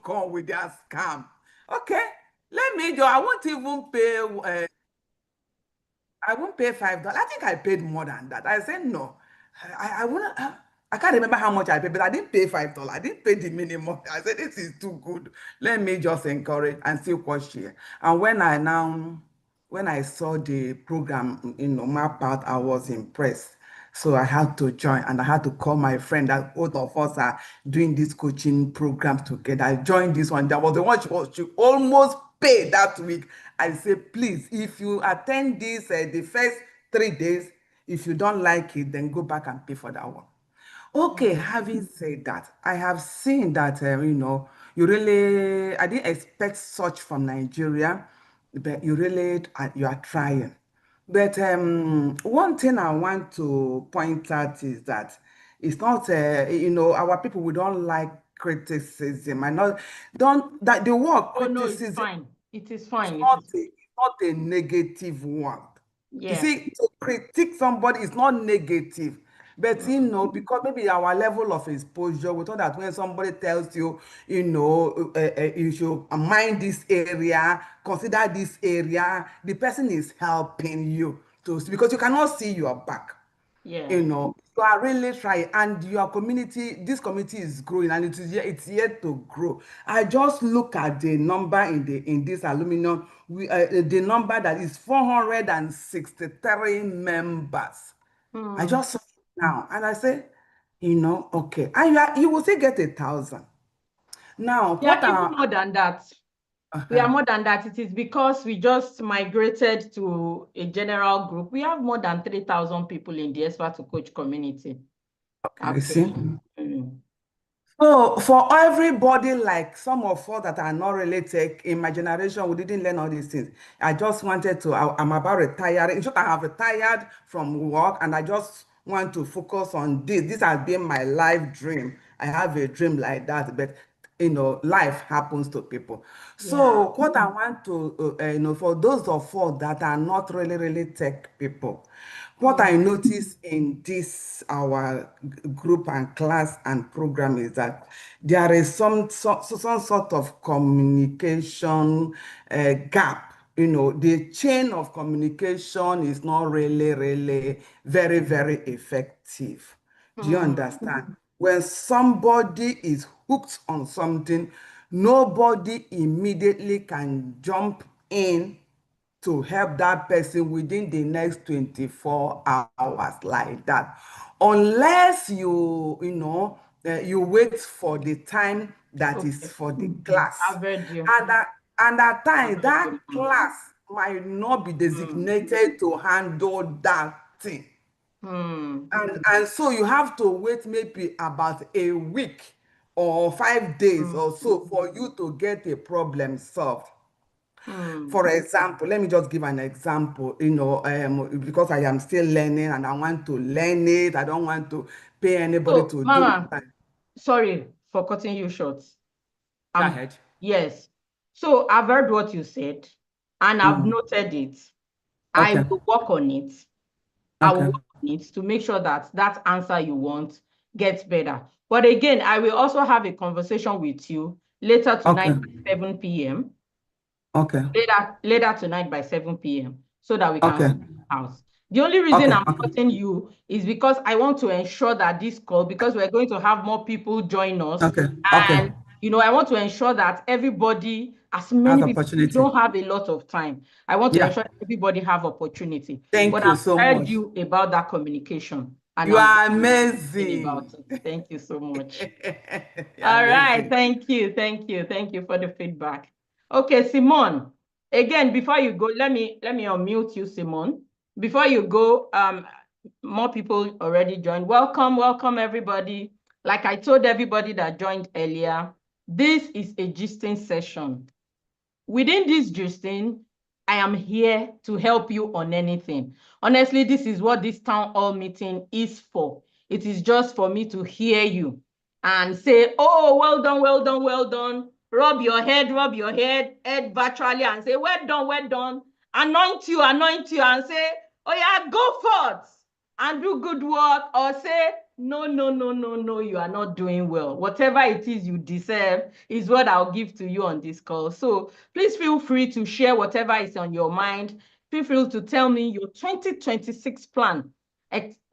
come with their scam. Okay, let me go. I won't even pay. I won't pay $5. I think I paid more than that. I said no. I wanna. I can't remember how much I paid, but I didn't pay $5. I didn't pay the minimum. I said this is too good. Let me just encourage and see what she. And when I saw the program, map out, I was impressed. So I had to join, and I had to call my friend that both of us are doing this coaching program together. I joined this one. That was the one she almost paid that week. I say, please, if you attend this the first 3 days, if you don't like it, then go back and pay for that one. Okay, having said that, I have seen that, I didn't expect such from Nigeria, but you are trying. But one thing I want to point out is that it's not, our people, we don't like criticism. I know, don't, that the word Oh, no, it's criticism fine. It is is fine. not a negative one. You Yeah. see, to critique somebody is not negative. But because maybe our level of exposure, we thought that when somebody tells you, you should mind this area, consider this area, the person is helping you to see, because you cannot see your back. Yeah. You are really trying, and your community, this community is growing, and it's yet to grow. I just look at the number in this aluminum, the number that is 463 members. I just saw it now, and I say, okay, and you will still get 1,000. Now, Yeah, even more than that. We are uh-huh. more than that. It is because we just migrated to a general group. We have more than 3,000 people in the Expert2Coach community. Okay, you see. Mm. So for everybody, like some of us that are not related in my generation, we didn't learn all these things. I just wanted to, I'm about retiring. In short, I have retired from work and I just want to focus on this. This has been my life dream. I have a dream like that, but life happens to people. So what I want to, for those of us that are not really tech people, what I notice in this our group and class and program is that there is some sort of communication gap. The chain of communication is not really very effective. Do you understand? When somebody is hooked on something, nobody immediately can jump in to help that person within the next 24 hours like that. Unless you wait for the time that is for the class. I've heard you. And at times, I've heard that you. class might not be designated to handle that thing. And so you have to wait maybe about a week or 5 days or so for you to get a problem solved. For example, let me just give an example, because I am still learning and I want to learn it. I don't want to pay anybody So, to do Mama, it. sorry for cutting you short. Go ahead. Yes. So I've heard what you said and I've noted it. I Okay. will work on it. I will Okay. work on it to make sure that that answer you want gets better. But again, I will also have a conversation with you later tonight Okay. by 7 p.m. Okay. Later tonight by 7 p.m. so that we can Okay. sort it out. The only reason I'm cutting you is because I want to ensure that this call, because we're going to have more people join us. Okay. And, Okay. I want to ensure that everybody, as many Has people, opportunity. don't have a lot of time. I want to Yeah. ensure that everybody have opportunity. Thank But you I've so heard much. you about that communication. And You I'm are thinking amazing. about it. Thank you so much. You're All right. amazing. Thank you. Thank you. Thank you for the feedback. Okay, Simone. Again, before you go, let me unmute you, Simone. Before you go, more people already joined. Welcome everybody. Like I told everybody that joined earlier, this is a gisting session. Within this gisting, I am here to help you on anything. Honestly, this is what this town hall meeting is for. It is just for me to hear you and say, oh, well done, well done, well done. Rub your head virtually and say, well done, well done. Anoint you and say, oh yeah, go forth and do good work, or say, No, no, no, no, no, you are not doing well. Whatever it is you deserve is what I'll give to you on this call. So please feel free to share whatever is on your mind. Feel free to tell me your 2026 plan,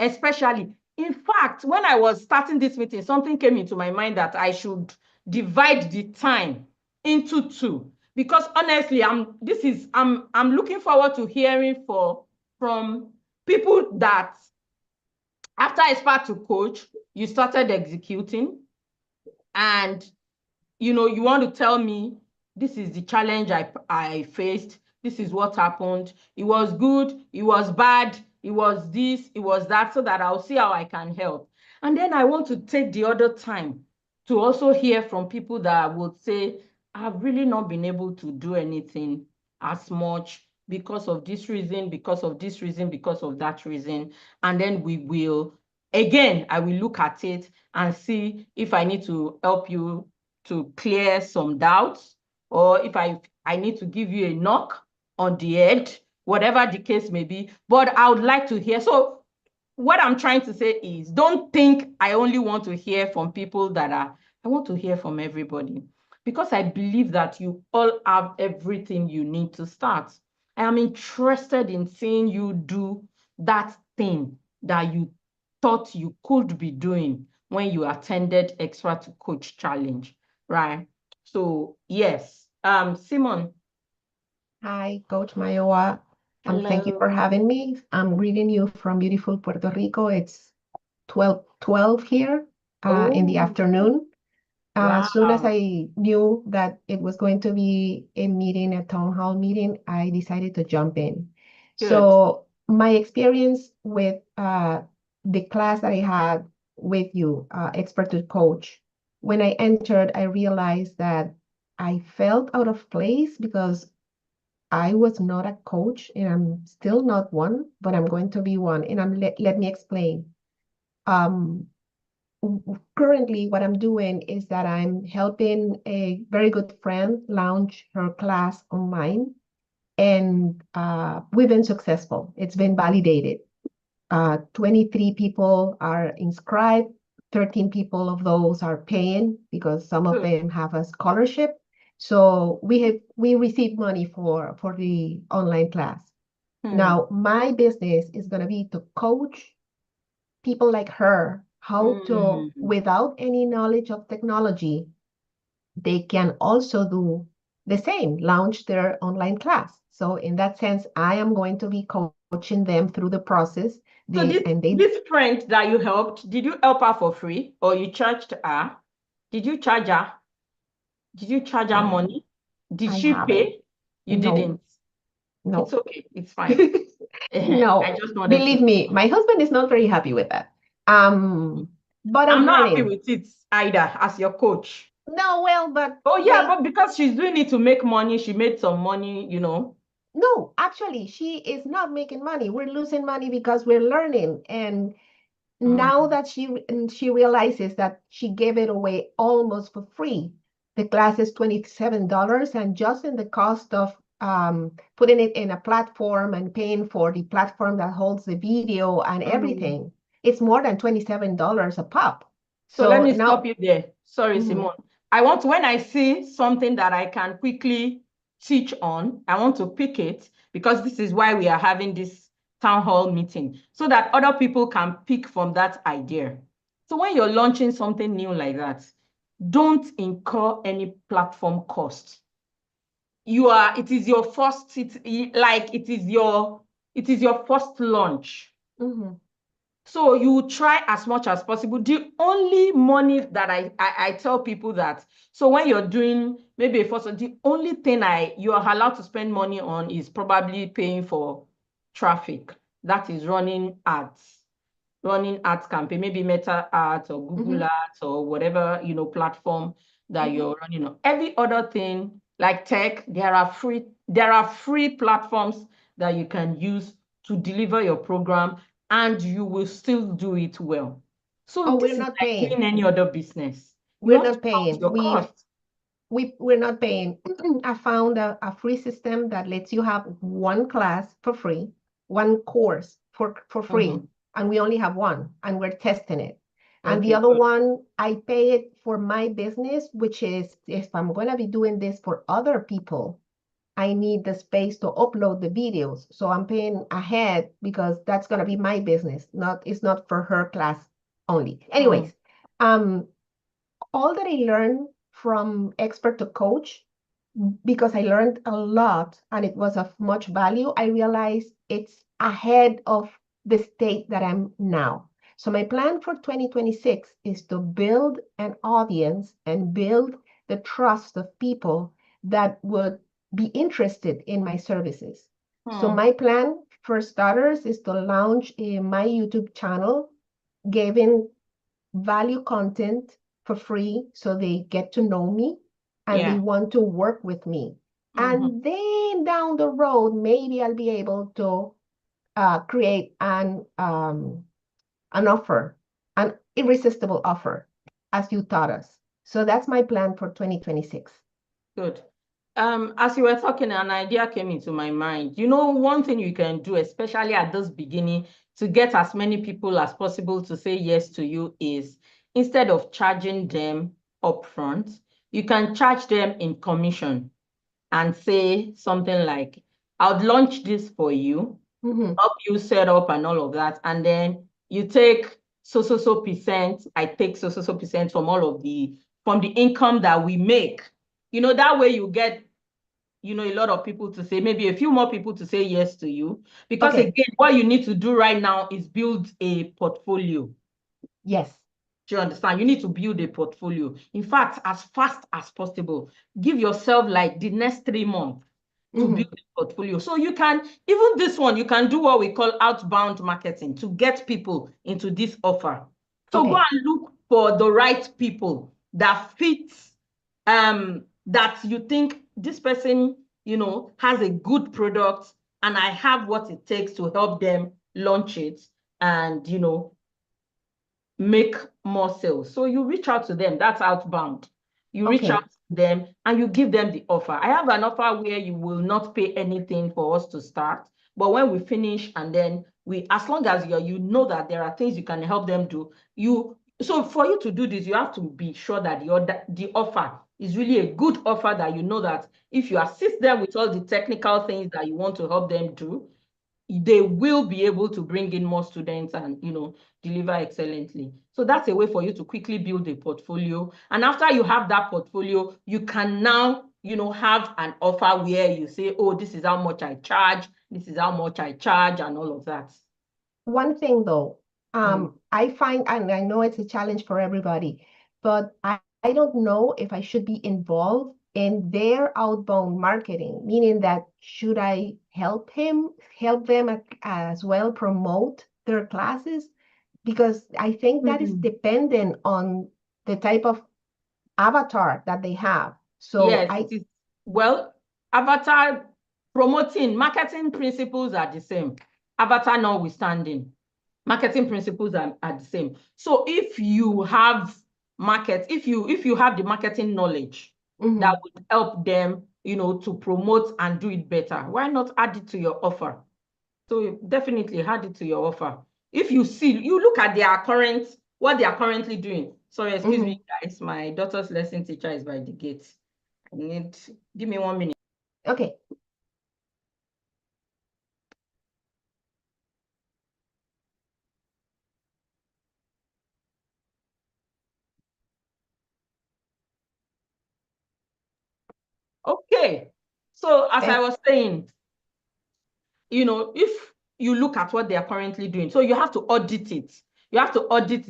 especially. In fact, when I was starting this meeting, something came into my mind that I should divide the time into two. Because honestly, I'm looking forward to hearing from people that after Expert2Coach, you started executing and you want to tell me this is the challenge I faced, this is what happened, it was good, it was bad, it was this, it was that, so that I'll see how I can help. And then I want to take the other time to also hear from people that would say, I've really not been able to do anything as much because of this reason, because of this reason, because of that reason. And then I will look at it and see if I need to help you to clear some doubts, or if I need to give you a knock on the head, whatever the case may be. But I would like to hear. So what I'm trying to say is, don't think I only want to hear from people I want to hear from everybody, because I believe that you all have everything you need to start. I am interested in seeing you do that thing that you thought you could be doing when you attended Expert2Coach Challenge, right? So yes, Simon. Hi, Coach Mayowa. Thank you for Hello. having me. I'm greeting you from beautiful Puerto Rico. It's 12:12 here in the Oh, afternoon. As soon as wow. I knew that it was going to be a meeting, a town hall meeting, I decided to jump in. Good. So my experience with the class that I had with you, Expert to Coach, when I entered, I realized that I felt out of place because I was not a coach and I'm still not one, but I'm going to be one. And let me explain. Um, Currently, what I'm doing is that I'm helping a very good friend launch her class online, and we've been successful. It's been validated. 23 people are inscribed. 13 people of those are paying because some of Good. them have a scholarship. So we receive money for the online class. Hmm. Now, my business is going to be to coach people like her how to, Hmm. without any knowledge of technology, they can also do the same, launch their online class. So in that sense, I am going to be coaching them through the process. So And they this friend that you helped, did you help her for free or you charged her? Did you charge her? Did you charge her I money? Did I she haven't. pay? You No, didn't. It's no. okay. It's fine. I No, just wanted to believe know. me, my husband is not very happy with that. But I'm I'm not happy learning. with it either as your coach. No, well, but Oh yeah, they but because she's doing it to make money, she made some money. no, actually, she is not making money. We're losing money because we're learning. And now Mm. that she realizes that she gave it away almost for free, the class is $27, and just in the cost of putting it in a platform and paying for the platform that holds the video and Mm. everything, it's more than $27 a pop. So let So me stop now, you there. Sorry, mhm. Simone. When I see something that I can quickly teach on, I want to pick it, because this is why we are having this town hall meeting, so that other people can pick from that idea. So when you're launching something new like that, don't incur any platform cost. It is your first, it is your first launch. Mhm. So you try as much as possible. The only money that I tell people that, so when you're doing maybe a first, the only thing you are allowed to spend money on is probably paying for traffic. That is running ads campaign, maybe Meta ads or Google Mhm. ads or whatever, platform that Mhm. you're running on. Every other thing like tech, there are free platforms that you can use to deliver your program, and you will still do it well. So Oh, we're this is not like paying. doing any other business. You We're have to not count paying. your costs. We're not paying. I found a free system that lets you have one class for free, one course for free, Mhm. and we only have one, and we're testing it. And Okay, the other good. one, I pay it for my business, which is if I'm going to be doing this for other people, I need the space to upload the videos. So I'm paying ahead because that's going to be my business. It's not for her class only. Anyways, um, all that I learned from Expert to Coach, because I learned a lot and it was of much value, I realized it's ahead of the state that I'm now. So my plan for 2026 is to build an audience and build the trust of people that would be interested in my services. So my plan for starters is to launch my YouTube channel, giving value content for free so they get to know me and they Yeah. want to work with me. And then down the road, maybe I'll be able to create an offer, an irresistible offer, as you taught us. So that's my plan for 2026. Good. As you were talking, an idea came into my mind. You know, one thing you can do, especially at this beginning, to get as many people as possible to say yes to you is instead of charging them upfront, you can charge them in commission and say something like, I'll launch this for you, help you set up and all of that. And then you take so percent, I take so percent from from the income that we make. You know, that way you get, you know, a lot of people to say, maybe a few more people to say yes to you. Because Okay. again, what you need to do right now is build a portfolio. Yes. Do you understand? You need to build a portfolio. In fact, as fast as possible, give yourself like the next 3 months to build a portfolio. So you can, even this one, you can do what we call outbound marketing to get people into this offer. So go and look for the right people that fits, that you think this person, you know, has a good product and I have what it takes to help them launch it and, you know, make more sales. So you reach out to them. That's outbound. You reach out to them and you give them the offer. I have an offer where you will not pay anything for us to start. But when we finish and then as long as you know that there are things you can help them do, so for you to do this, you have to be sure that the offer is really a good offer that you know that if you assist them with all the technical things that you want to help them do, they will be able to bring in more students and, you know, deliver excellently. So that's a way for you to quickly build a portfolio. And after you have that portfolio, you can now, you know, have an offer where you say, oh, this is how much I charge, this is how much I charge, and all of that. One thing though, I find, and I know it's a challenge for everybody, but I don't know if I should be involved in their outbound marketing, meaning that should I help them as well promote their classes? Because I think that is dependent on the type of avatar that they have. So yes, it is. Well, avatar promoting, marketing principles are the same. Avatar notwithstanding, marketing principles are the same. So if you have if you have the marketing knowledge that would help them, you know, to promote and do it better, why not add it to your offer? So definitely add it to your offer. If you look at what they are currently doing. Sorry, excuse me, guys. My daughter's lesson teacher is by the gate. Give me 1 minute. Okay. Okay. So as I was saying, you know, if you look at what they are currently doing, so you have to audit it. You have to audit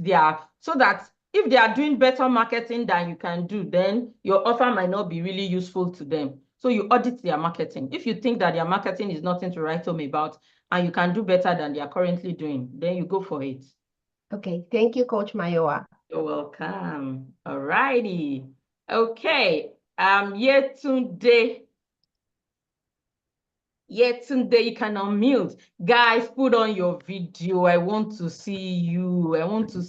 so that if they are doing better marketing than you can do, then your offer might not be really useful to them. So you audit their marketing. If you think that their marketing is nothing to write home about and you can do better than they are currently doing, then you go for it. Okay. Thank you, Coach Mayowa. You're welcome. All righty. Okay. Yetunde, you can unmute. Guys, put on your video. I want to see you. I want to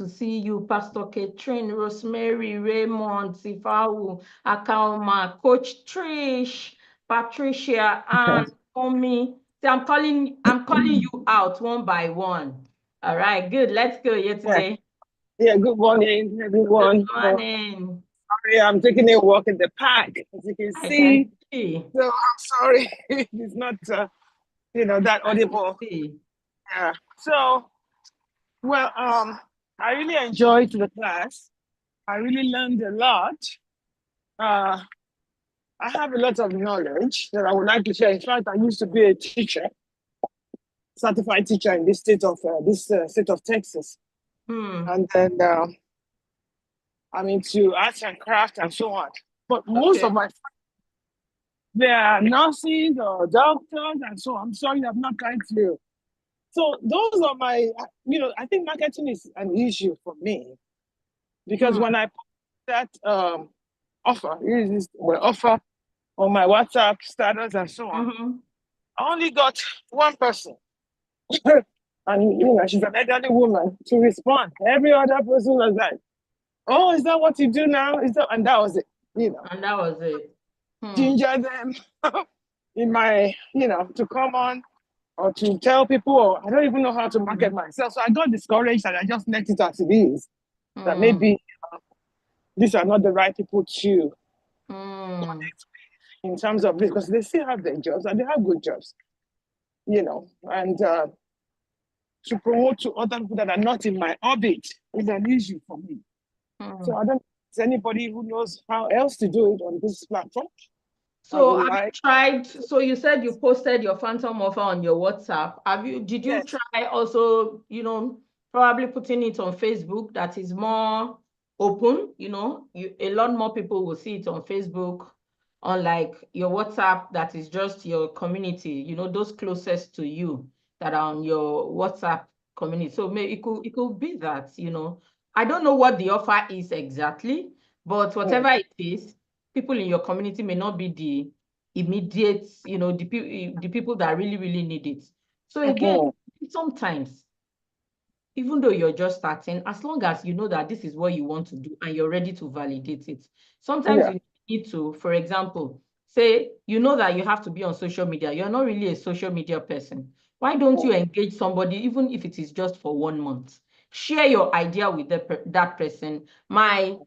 see you, Pastor Catherine, Rosemary, Raymond, Sifawu, Akaoma, Coach Trish, Patricia, and Omi. See, I'm calling you out one by one. All right, good. Let's go here today. Yeah, good morning, everyone. Good morning. Sorry, I'm taking a walk in the park, as you can I see. can see. So I'm sorry, it's not, that audible. Yeah. So, well, I really enjoyed the class. I really learned a lot. Uh, I have a lot of knowledge that I would like to share. In fact, I used to be a teacher, certified teacher in this state of Texas, and then I'm into arts and craft and so on. But most of my friends, they are nurses or doctors and so on. I'm sorry, I'm not trying to. So those are my, I think marketing is an issue for me because when I put that offer on my WhatsApp status and so on, I only got one person. And she's an elderly woman to respond. Every other person was like, "Oh, is that what you do now?" And that was it. And that was it. Ginger them in my, to come on or to tell people, or I don't even know how to market myself. So I got discouraged and I just left it as it is. That maybe these are not the right people to connect with in terms of this, because they still have their jobs and they have good jobs, and to promote to other people that are not in my orbit is an issue for me. So I don't know if there's anybody who knows how else to do it on this platform. So have you tried, so you said you posted your phantom offer on your WhatsApp. Did you try also, probably putting it on Facebook that is more open, a lot more people will see it on Facebook, unlike your WhatsApp that is just your community, those closest to you that are on your WhatsApp community. So maybe it could be that, I don't know what the offer is exactly, but whatever it is, people in your community may not be the immediate, the people that really, really need it. So again, sometimes, even though you're just starting, as long as you know that this is what you want to do and you're ready to validate it, sometimes you need to, for example, say, you know that you have to be on social media. You're not really a social media person. Why don't you engage somebody, even if it is just for 1 month? Share your idea with that person. My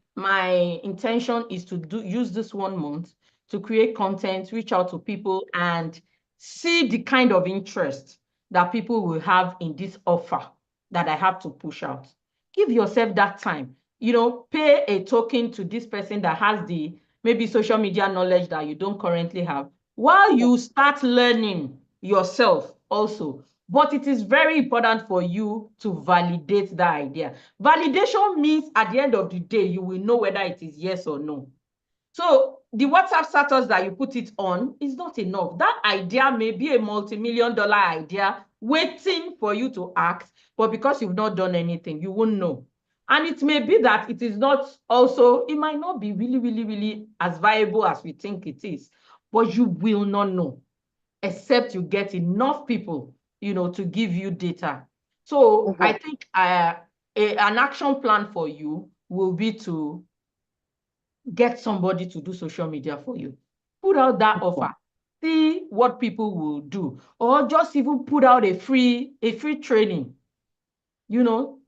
intention is to use this 1 month to create content, reach out to people, and see the kind of interest that people will have in this offer that I have to push out. Give yourself that time. Pay a token to this person that has the maybe social media knowledge that you don't currently have, while you start learning yourself also. But it is very important for you to validate that idea. Validation means at the end of the day, you will know whether it is yes or no. So the WhatsApp status that you put it on is not enough. That idea may be a multi-million-dollar idea waiting for you to act, but because you've not done anything, you won't know. And it may be that it is not also, it might not be really, really, really as viable as we think it is, but you will not know, except you get enough people, to give you data. So I think an action plan for you will be to get somebody to do social media for you. Put out that offer. See what people will do. Or just even put out a free training. Tell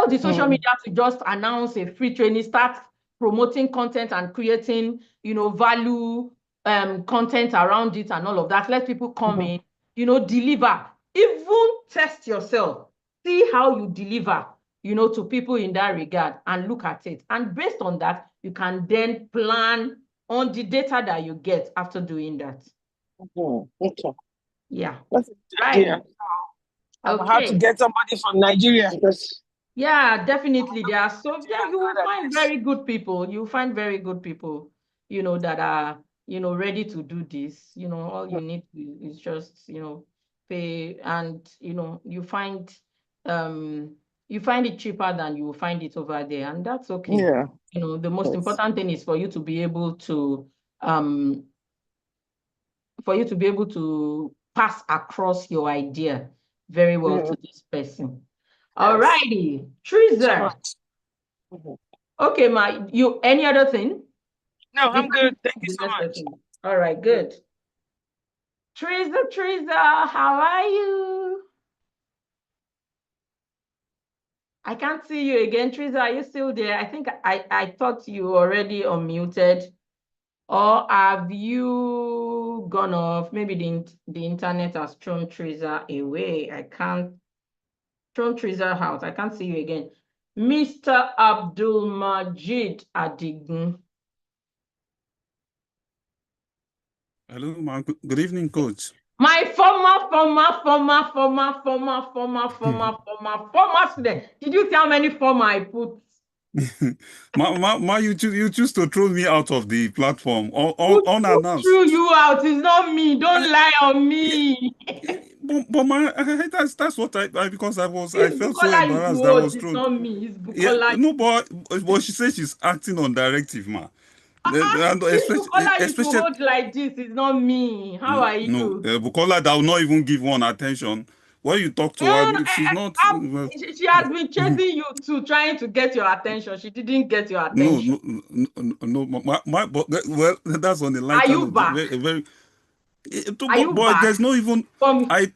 the social media to just announce a free training, start promoting content and creating, value content around it and all of that. Let people come in, deliver. Even test yourself. See how you deliver, to people in that regard, and look at it. And based on that, you can then plan on the data that you get after doing that. Okay. Yeah. That's a good idea. I'll have to get somebody from Nigeria. Yeah, definitely. You will find very good people. You'll find very good people, that are, ready to do this. All you need is just, pay, and, you find it cheaper than you will find it over there. And that's okay. Yeah. The most important thing is for you to be able to, pass across your idea very well to this person. All righty, Teresa. Okay, any other thing? No, I'm good. Thank you so much. All right, good. Teresa, how are you? I can't see you again. Teresa, are you still there? I think I thought you already unmuted. Or have you gone off? Maybe the internet has thrown Teresa away. I can't thrown Teresa out. I can't see you again. Mr. Abdul Majid Adigun. Hello, ma. Good evening, coach. My former student. Did you see how many former I put? You choose to throw me out of the platform Who unannounced. threw you out? It's not me. Don't lie on me. But that's what I because I felt so Bukola embarrassed that I was it's thrown. not me. It's Yeah, Bukola. no, but she says she's acting on directive, ma. And This Bukola used to especially hold like this. It's not me. How are you? Bukola that will not even give one attention. When you talk to her, she's not. She has been chasing you too, trying to get your attention. She didn't get your attention. No. But that's on the light. Are you back? Are you But back? there's no even. From, I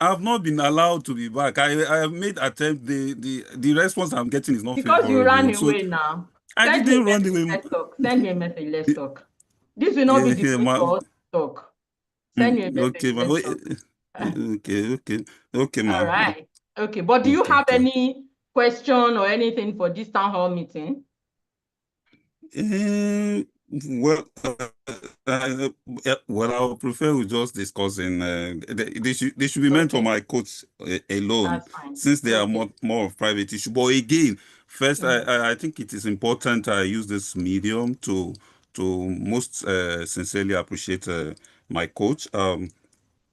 have not been allowed to be back. I have made attempt. The response I'm getting is not because you favorable. ran away now. I didn't run away. Let's talk. Send me a message. Let's talk. This will not be the way for us to talk. Send me a message. Let's talk. Okay, ma. All right. Okay, but do you have any question or anything for this town hall meeting? Well, I would prefer we just discussing. They should be meant for my coach alone, since they are more of private issue. But again, first, I think it is important I use this medium to most sincerely appreciate my coach.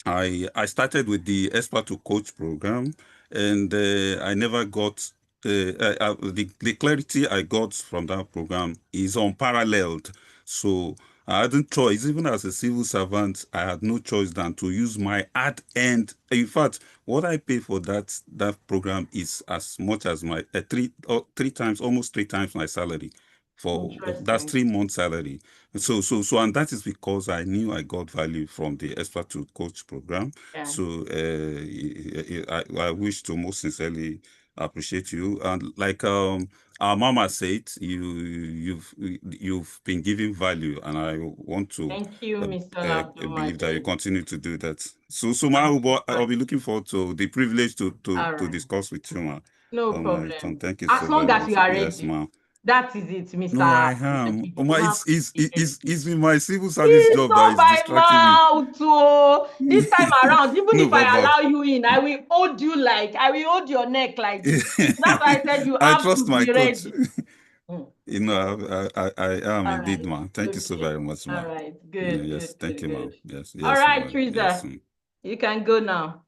I started with the Expert2Coach program, and I never got the clarity I got from that program is unparalleled. So I hadn't choice, even as a civil servant, I had no choice than to use my hard end. In fact, what I pay for that program is as much as my almost three times my salary. That's 3 months salary. So and that is because I knew I got value from the Expert2Coach program. Yeah. So I wish to most sincerely appreciate you. And like our mama said, you've been giving value, and I want to thank you, Mr. believe that you continue to do that. So I'll be looking forward to the privilege to discuss with you, ma. No problem. Thank you as so long very as you are ready. Yes, ma. That is it, Mr. No, I am. It's been my civil service job that is distracting me. Oh. This time around, even No, if I allow you in, I will hold your neck like this. That's why I said you I have trust to my be coach. ready. You know, I am All indeed, right. man. Thank you so very much, man. All right, good. Yes, thank you, man. Yes. All right, man. Teresa, Yes. you can go now.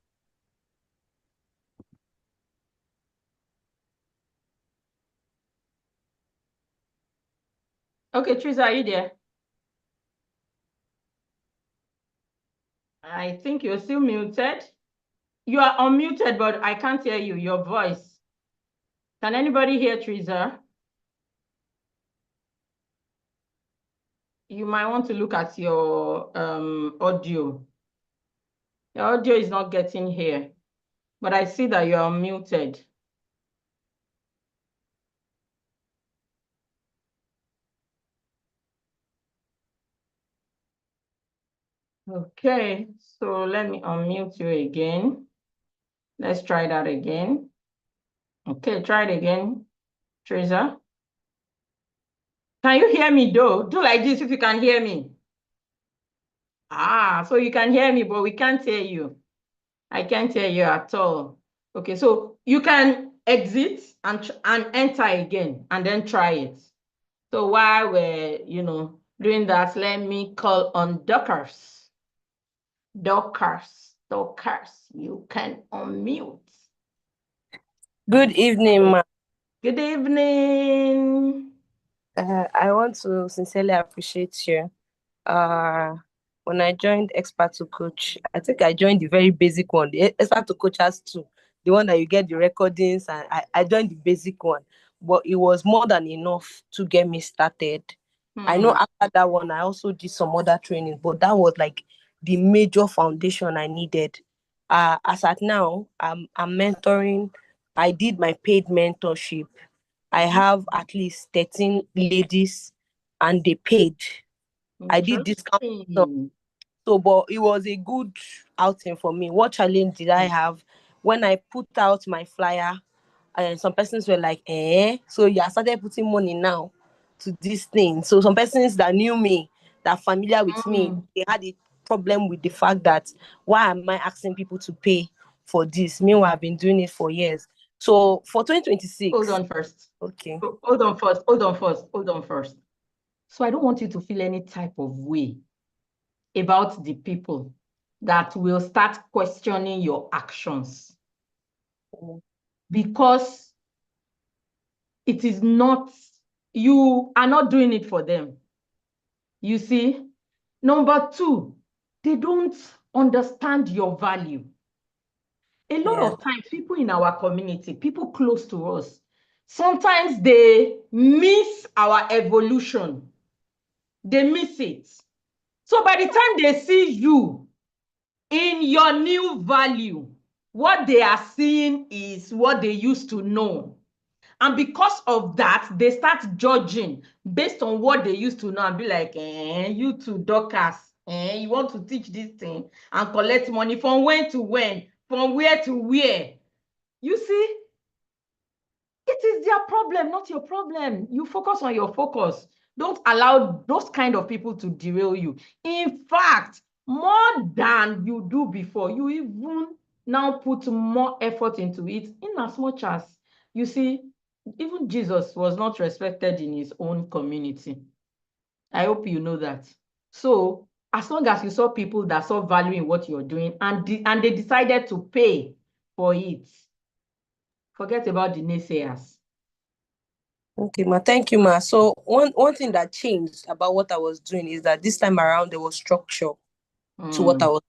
Okay, Teresa, are you there? I think you're still muted. You are unmuted, but I can't hear you, your voice. Can anybody hear Teresa? You might want to look at your audio. Your audio is not getting here, but I see that you're unmuted. Okay, so let me unmute you again. Let's try that again. Okay, try it again, Teresa. Can you hear me though? Do like this if you can hear me. So you can hear me, but we can't hear you. I can't hear you at all. Okay, so you can exit and enter again and then try it. So while we're, doing that, let me call on Dorcas. Dorcas, you can unmute. Good evening, ma'am. Good evening. I want to sincerely appreciate you. When I joined Expert2Coach, I think I joined the very basic one. The Expert2Coach has two. The one that you get the recordings, and I joined the basic one. But it was more than enough to get me started. I know after that one, I also did some other training, but that was like the major foundation I needed. As at now, I'm mentoring I did my paid mentorship. I have at least 13 ladies and they paid. I did discount stuff. So, but it was a good outing for me. What challenge did I have? When I put out my flyer, and some persons were like, so you started putting money now to this thing. So some persons that knew me, that familiar with me, they had a problem with the fact that why am I asking people to pay for this? Meanwhile, I've been doing it for years. So for 2026. Hold on first. Okay. Hold on first. So I don't want you to feel any type of way about the people that will start questioning your actions. Because it is not, you are not doing it for them. You see? Number two, they don't understand your value. A lot of times, people in our community, people close to us, sometimes they miss our evolution. They miss it. So by the time they see you in your new value, what they are seeing is what they used to know. And because of that, they start judging based on what they used to know and be like, you two Dorcas, you want to teach this thing and collect money from when to when, from where to where. You see, it is their problem, not your problem. You focus on your focus. Don't allow those kind of people to derail you. In fact, more than you do before, you even now put more effort into it, in as much as, you see, even Jesus was not respected in his own community. I hope you know that. So as long as you saw people that saw value in what you're doing and they decided to pay for it, forget about the naysayers. Okay, ma. Thank you, ma. So one thing that changed about what I was doing is that this time around there was structure to what I was.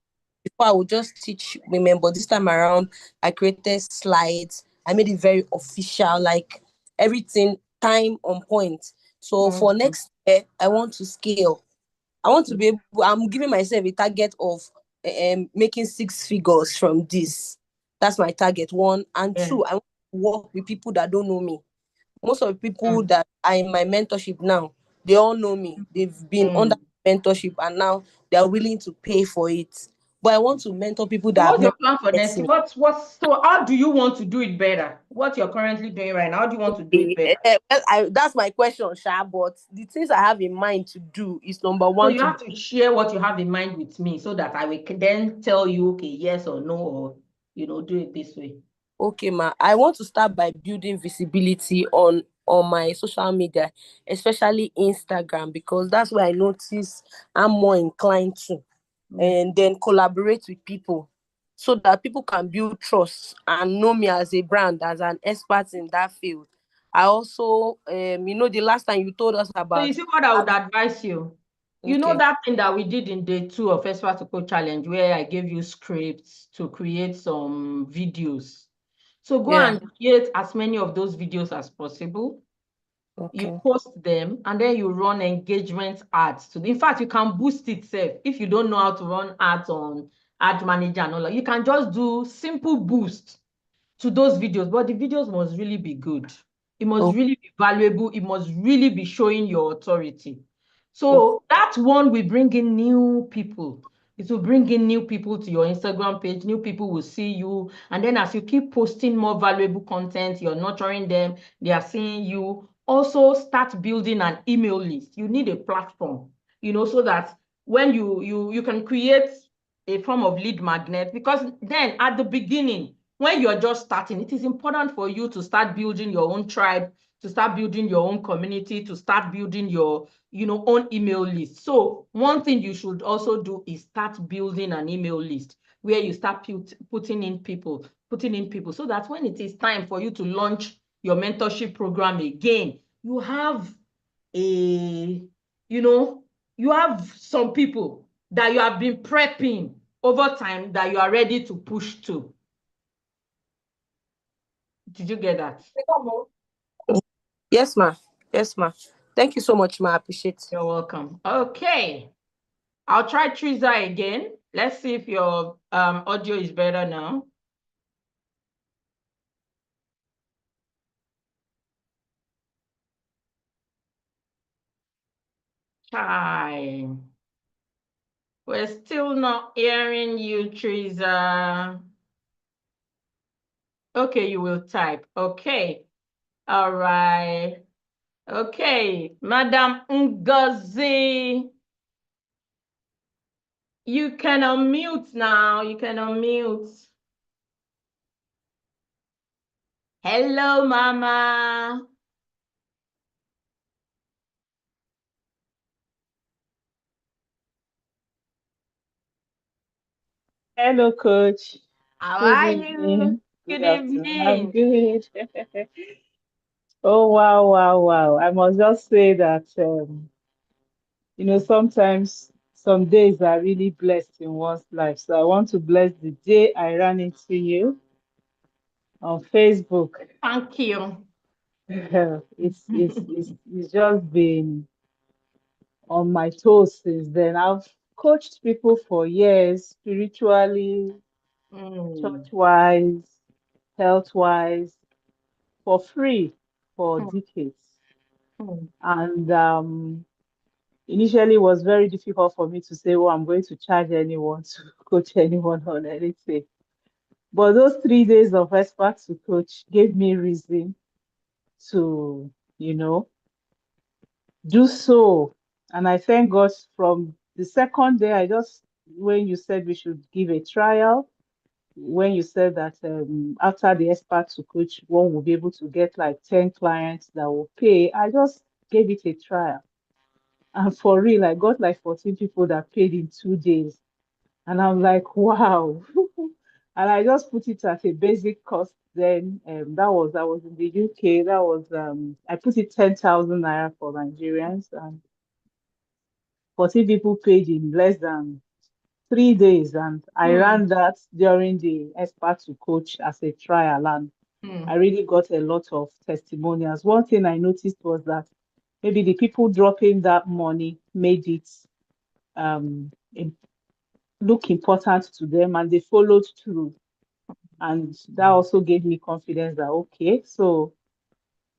Before I would just teach women, but this time around I created slides. I made it very official, like everything time on point. So for next year, I want to scale. I want to be able. I'm giving myself a target of making 6 figures from this. That's my target. One and two. I want to work with people that don't know me. Most of the people that are in my mentorship now, they all know me. They've been under mentorship and now they are willing to pay for it. But I want to mentor people that What's have your never plan for next year? So how do you want to do it better? What you're currently doing right now, how do you want to do it better? Well, that's my question, Sha. But the things I have in mind to do is number So one. you have to share what you have in mind with me so that I will then tell you, okay, yes or no, or do it this way. Okay, ma. I want to start by building visibility on my social media, especially Instagram, because that's where I notice I'm more inclined to. And then collaborate with people so that people can build trust and know me as a brand, as an expert in that field. I also, the last time you told us about. So you see what I would advise you. You know that thing that we did in day 2 of Expert2Coach challenge where I gave you scripts to create some videos. So go and create as many of those videos as possible. You post them and then you run engagement ads. In fact, you can boost itself. If you don't know how to run ads on Ad Manager and all that, you can just do simple boost to those videos, but the videos must really be good. It must really be valuable. It must really be showing your authority. So that one will bring in new people. It will bring in new people to your Instagram page. New people will see you. And then as you keep posting more valuable content, you're nurturing them, they are seeing you. Also start building an email list. You need a platform, so that when you can create a form of lead magnet, because then at the beginning, when you're just starting, it is important for you to start building your own tribe, to start building your own community, to start building your own email list. So one thing you should also do is start building an email list where you start putting in people so that when it is time for you to launch your mentorship program again, you have you have some people that you have been prepping over time that you are ready to push to. Did you get that? Yes, ma. Yes, ma. Thank you so much, ma. I appreciate it. You're welcome. Okay. I'll try Triza again. Let's see if your audio is better now. Hi. We're still not hearing you, Teresa. Okay, you will type. Okay. All right. Okay, Madam Ngozi. You can unmute now. You can unmute. Hello, Mama. Hello, Coach. How Good are you? evening. Good Good afternoon. I'm evening. good. Oh, wow, wow, wow. I must just say that, sometimes some days are really blessed in one's life. So I want to bless the day I ran into you on Facebook. Thank you. It's just been on my toes since then. I've coached people for years, spiritually, church-wise, health-wise, for free for decades. And initially, it was very difficult for me to say, oh, I'm going to charge anyone to coach anyone on anything. But those 3 days of expert to coach gave me reason to, do so. And I thank God from the second day, when you said we should give a trial, when you said that after the expert to coach, one will be able to get like 10 clients that will pay, I just gave it a trial. And for real, I got like 14 people that paid in 2 days. And I'm like, wow. And I just put it at a basic cost then. I was in the UK. I put it 10,000 naira for Nigerians, and 14 people paid in less than 3 days. And I ran that during the expert to coach as a trial. And I really got a lot of testimonials. One thing I noticed was that maybe the people dropping that money made it um, im- look important to them, and they followed through. And that also gave me confidence that, okay, so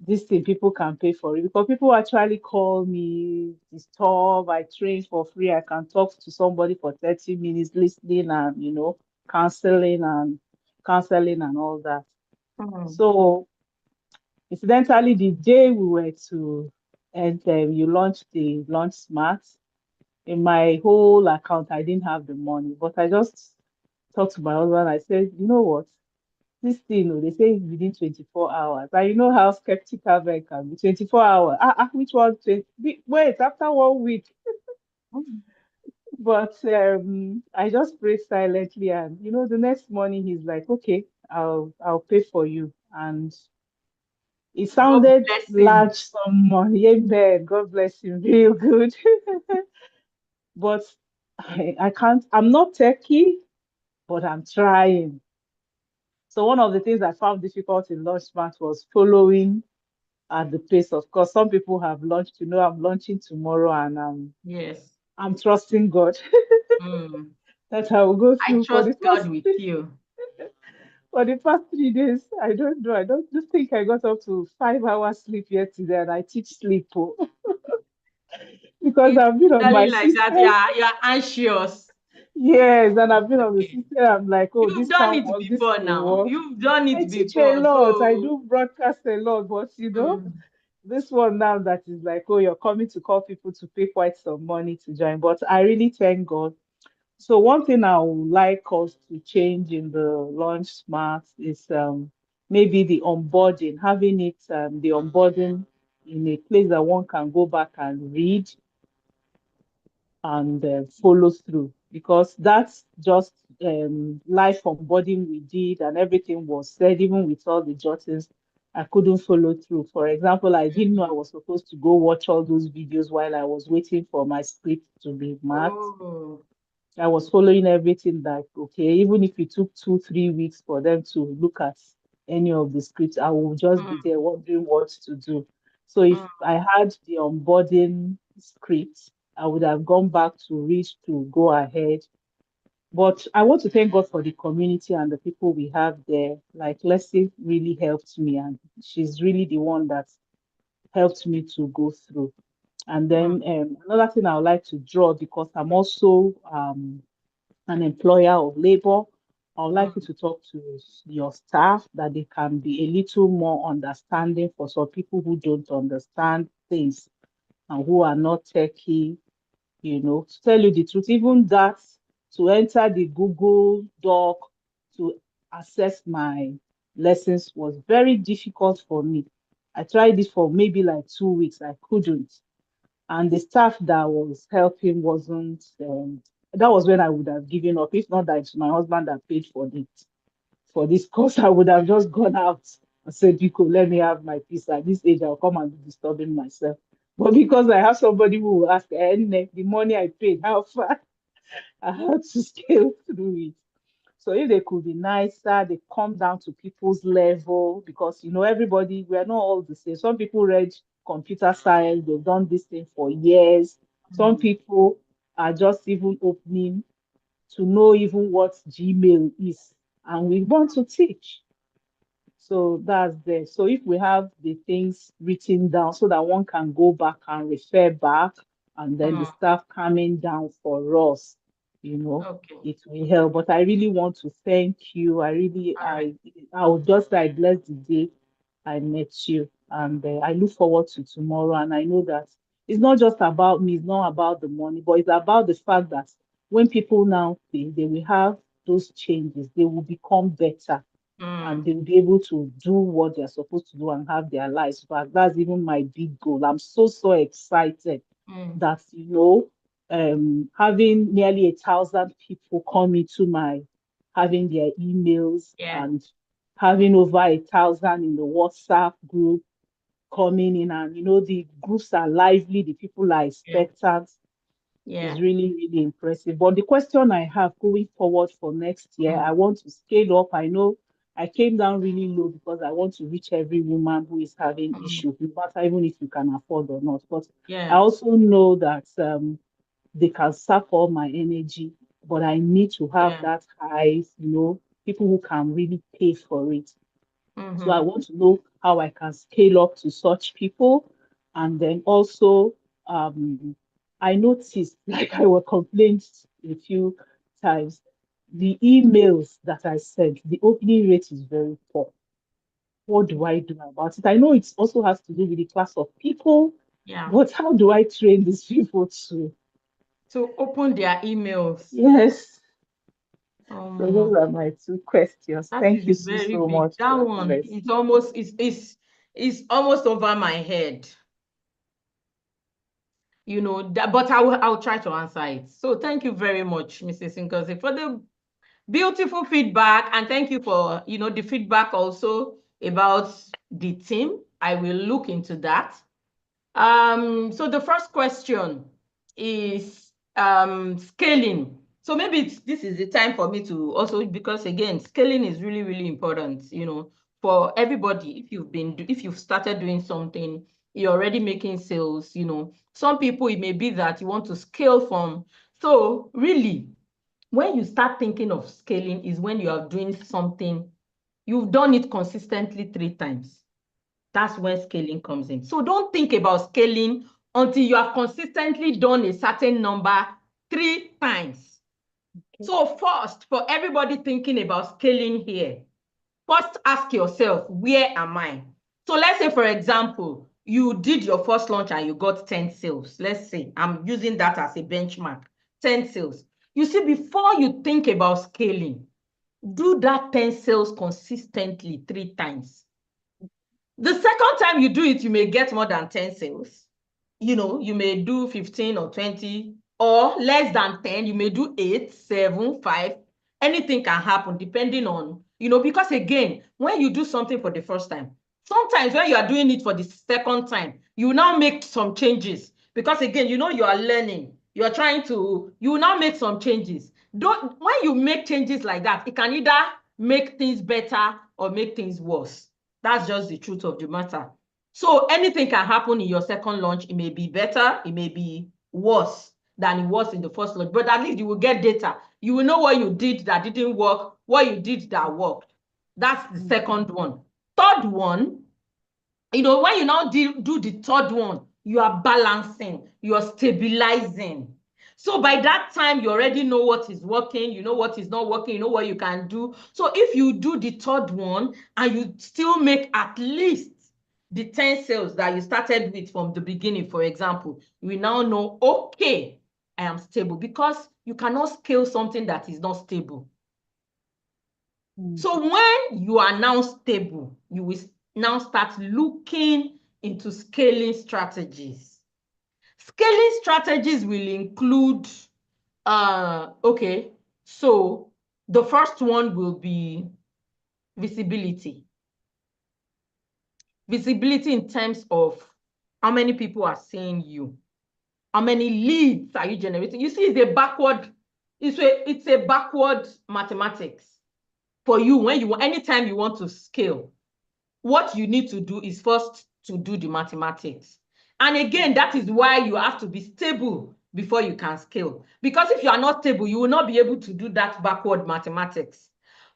this thing people can pay for it, because people actually call me, disturb, I train for free, I can talk to somebody for 30 minutes, listening and, counseling and all that. So incidentally, the day we were to, and you launched the Launch Smart, in my whole account, I didn't have the money, but I just talked to my husband. I said, you know what? This thing, they say it's within 24 hours. And you know how skeptical I can be. 24 hours. Which one? 20? Wait, after 1 week. But I just prayed silently, and the next morning he's like, "Okay, I'll pay for you." And it God sounded bless him. large some money. Amen. God bless him. Real good. But I can't. I'm not techie, but I'm trying. So one of the things I found difficult in Launchpad was following at the pace. Of course, some people have launched. I'm launching tomorrow, and Yes. I'm trusting God that I will go I through for trust the God past with you. for the past 3 days. I don't know. I don't just think I got up to 5 hours sleep yesterday, and I teach sleep because It's I've been on my really like that. system. You're anxious. Yes, and I've been on the Okay. system. I'm like, oh, You've this done time it was this before will now. work. You've done I it teach a before. lot. I So do broadcast a lot, but mm, this one now that is like, oh, you're coming to call people to pay quite some money to join. But I really thank God. So one thing I would like us to change in the Launch Smart is maybe the onboarding, having it the onboarding in a place that one can go back and read and follow through, because that's just live onboarding we did, and everything was said, even with all the jottings. I couldn't follow through. For example, I didn't know I was supposed to go watch all those videos while I was waiting for my script to be marked. oh. I was following everything that, okay, even if it took 2, 3 weeks for them to look at any of the scripts, I will just be there wondering what to do. So if I had the onboarding script, I would have gone back to read to go ahead. But I want to thank God for the community and the people we have there. Like Leslie really helped me, and she's really the one that helped me to go through. And then another thing I would like to draw, because I'm also an employer of labor, I would like you to talk to your staff that they can be a little more understanding for some people who don't understand things and who are not techie, to tell you the truth, even that to enter the Google Doc to access my lessons was very difficult for me. I tried it for maybe like 2 weeks. I couldn't. And the staff that was helping wasn't, that was when I would have given up. If not that it's my husband that paid for this course, I would have just gone out and said, Biko, let me have my peace. At this age, I'll come and be disturbing myself. But because I have somebody who will ask, the money I paid, how far? I had to scale through it. So if they could be nicer, they come down to people's level, because everybody, we are not all the same. Some people read computer science, they've done this thing for years. Some people are just even opening to know even what Gmail is, and we want to teach. So that's there. So if we have the things written down so that one can go back and refer back, and then the staff coming down for us, it will help. But I really want to thank you. I would just like bless the day I met you, and I look forward to tomorrow. And I know that it's not just about me, it's not about the money, but it's about the fact that when people now pay, they will have those changes, they will become better, and they will be able to do what they're supposed to do and have their lives back. That's even my big goal. I'm so excited that, having nearly 1,000 people come into having their emails, and having over 1,000 in the WhatsApp group coming in, and the groups are lively, the people are expectant. Is really, really impressive. But the question I have going forward for next year, I want to scale up. I know I came down really low because I want to reach every woman who is having issues, no matter even if you can afford or not. But I also know that they can suck all my energy, but I need to have that high, people who can really pay for it. So I want to know how I can scale up to such people. And then also, I noticed, like I was complained a few times, the emails that I sent, the opening rate is very poor. What do I do about it? I know it also has to do with the class of people, but how do I train these people to open their emails? Yes. So those are my two questions. Thank you so much. That one is almost over my head. But I'll try to answer it. So thank you very much, Mrs. Nkosi, for the beautiful feedback, and thank you for the feedback also about the team. I will look into that. So the first question is scaling. So maybe this is the time for me to also, because again, scaling is really, really important, for everybody. If you've started doing something, you're already making sales, some people, it may be that you want to scale from. So really, when you start thinking of scaling is when you are doing something, you've done it consistently 3 times. That's when scaling comes in. So don't think about scaling until you have consistently done a certain number 3 times. Okay. So first, for everybody thinking about scaling here, first ask yourself, where am I? So let's say, for example, you did your first launch and you got 10 sales. Let's say, I'm using that as a benchmark, 10 sales. You see, before you think about scaling, do that 10 sales consistently 3 times. The second time you do it, you may get more than 10 sales. You may do 15 or 20, or less than 10. You may do 8, 7, 5. Anything can happen depending on, because again, when you do something for the first time, sometimes when you are doing it for the second time, you now make some changes. Because again, you are learning. You now make some changes. When you make changes like that, it can either make things better or make things worse. That's just the truth of the matter. So anything can happen in your second launch. It may be better, it may be worse than it was in the first launch, but at least you will get data. You will know what you did that didn't work, what you did that worked. That's the second one. Third one, when you now do the third one, you are balancing, you are stabilizing. So by that time, you already know what is working, you know what is not working, you know what you can do. So if you do the third one and you still make at least the 10 sales that you started with from the beginning, for example, you now know, okay, I am stable, because you cannot scale something that is not stable. So when you are now stable, you will now start looking into scaling strategies. Scaling strategies will include, okay, so the first one will be visibility. Visibility in terms of how many people are seeing you, how many leads are you generating. You see, it's a backward mathematics for you. When you, anytime you want to scale, what you need to do is first to do the mathematics. And again, that is why you have to be stable before you can scale. Because if you are not stable, you will not be able to do that backward mathematics.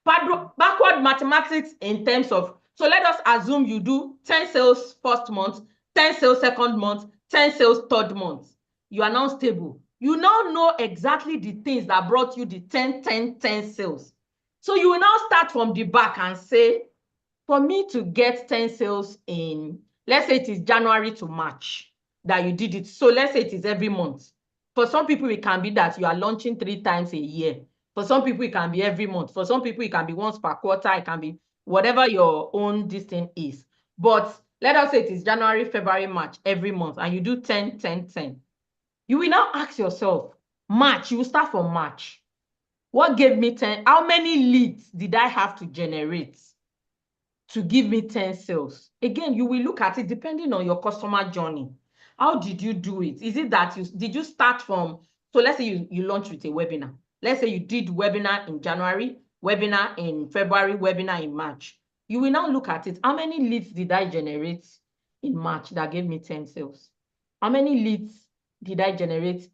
Backward mathematics in terms of, so let us assume you do 10 sales first month, 10 sales second month, 10 sales third month. You are now stable. You now know exactly the things that brought you the 10, 10, 10 sales. So you will now start from the back and say, for me to get 10 sales in, let's say it is January to March that you did it. So let's say it is every month. For some people, it can be that you are launching 3 times a year. For some people, it can be every month. For some people, it can be once per quarter. It can be whatever your own distance is. But let us say it is January, February, March, every month, and you do 10, 10, 10. You will now ask yourself, March, you will start from March. What gave me 10? How many leads did I have to generate to give me 10 sales? Again, you will look at it depending on your customer journey. How did you do it? Is it that did you start from, so let's say you launch with a webinar. Let's say you did webinar in January, webinar in February, webinar in March. You will now look at it. How many leads did I generate in March that gave me 10 sales? How many leads did I generate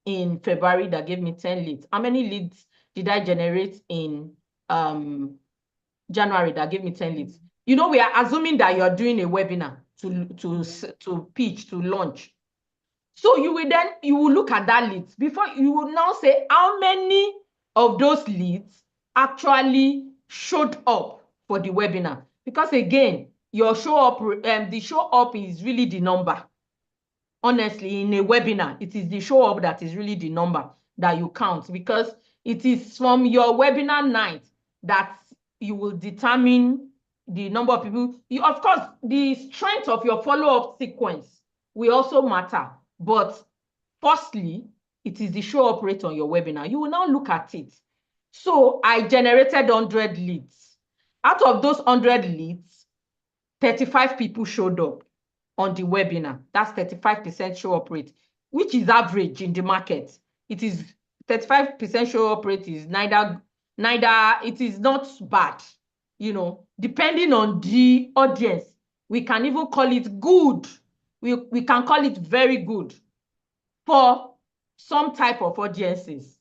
in February that gave me 10 leads? How many leads did I generate in January that gave me 10 leads? You know, we are assuming that you're doing a webinar to pitch, to launch. So you will look at that leads. Before, you will now say how many of those leads actually showed up for the webinar. Because again, your show up, the show up is really the number. Honestly, in a webinar, it is the show up that is really the number that you count, because it is from your webinar night that you will determine the number of people. Of course, the strength of your follow-up sequence will also matter. But firstly, it is the show up rate on your webinar. You will now look at it. So I generated 100 leads. Out of those 100 leads, 35 people showed up on the webinar. That's 35% show up rate, which is average in the market. It is 35% show up rate is neither, it is not bad, you know, depending on the audience. We can even call it good. We can call it very good for some type of audiences.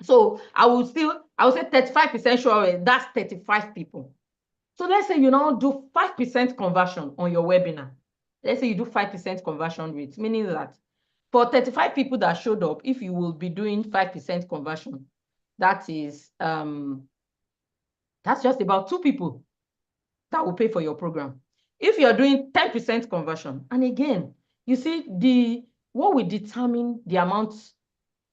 So I would say 35% show up rate, that's 35 people. So let's say you now do 5% conversion on your webinar. Let's say you do 5% conversion rate, meaning that for 35 people that showed up, if you will be doing 5% conversion, that is, that's just about 2 people that will pay for your program. If you're doing 10% conversion, and again, you see what will determine the amount,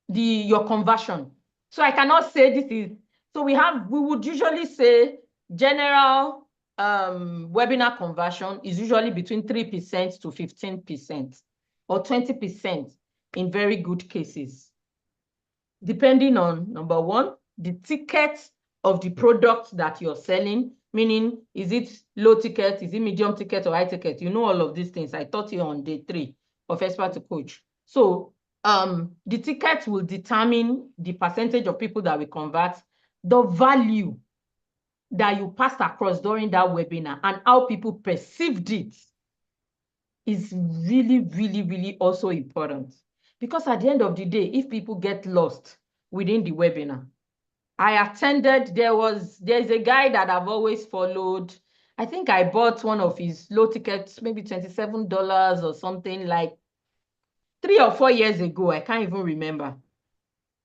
your conversion. So I cannot say this is, so we would usually say general webinar conversion is usually between 3% to 15% or 20% in very good cases, depending on, number one, the ticket of the product that you're selling, meaning, is it low ticket, is it medium ticket, or high ticket? You know all of these things. I taught you on day 3 of Expert2Coach. So the ticket will determine the percentage of people that we convert, the value that you passed across during that webinar, and how people perceived it is really, really, really also important. Because at the end of the day, if people get lost within the webinar, I attended, there's a guy that I've always followed. I think I bought one of his low tickets, maybe $27 or something, like 3 or 4 years ago. I can't even remember.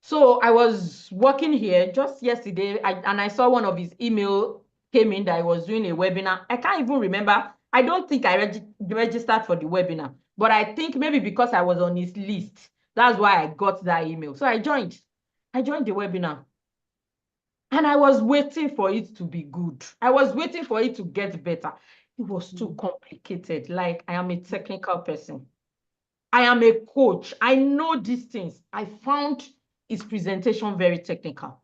So I was working here just yesterday, and I saw one of his email came in that I was doing a webinar. I can't even remember. I don't think I registered for the webinar, but I think maybe because I was on his list, that's why I got that email. So I joined the webinar. And I was waiting for it to be good. I was waiting for it to get better. It was too complicated. Like, I am a technical person. I am a coach. I know these things. I found his presentation very technical.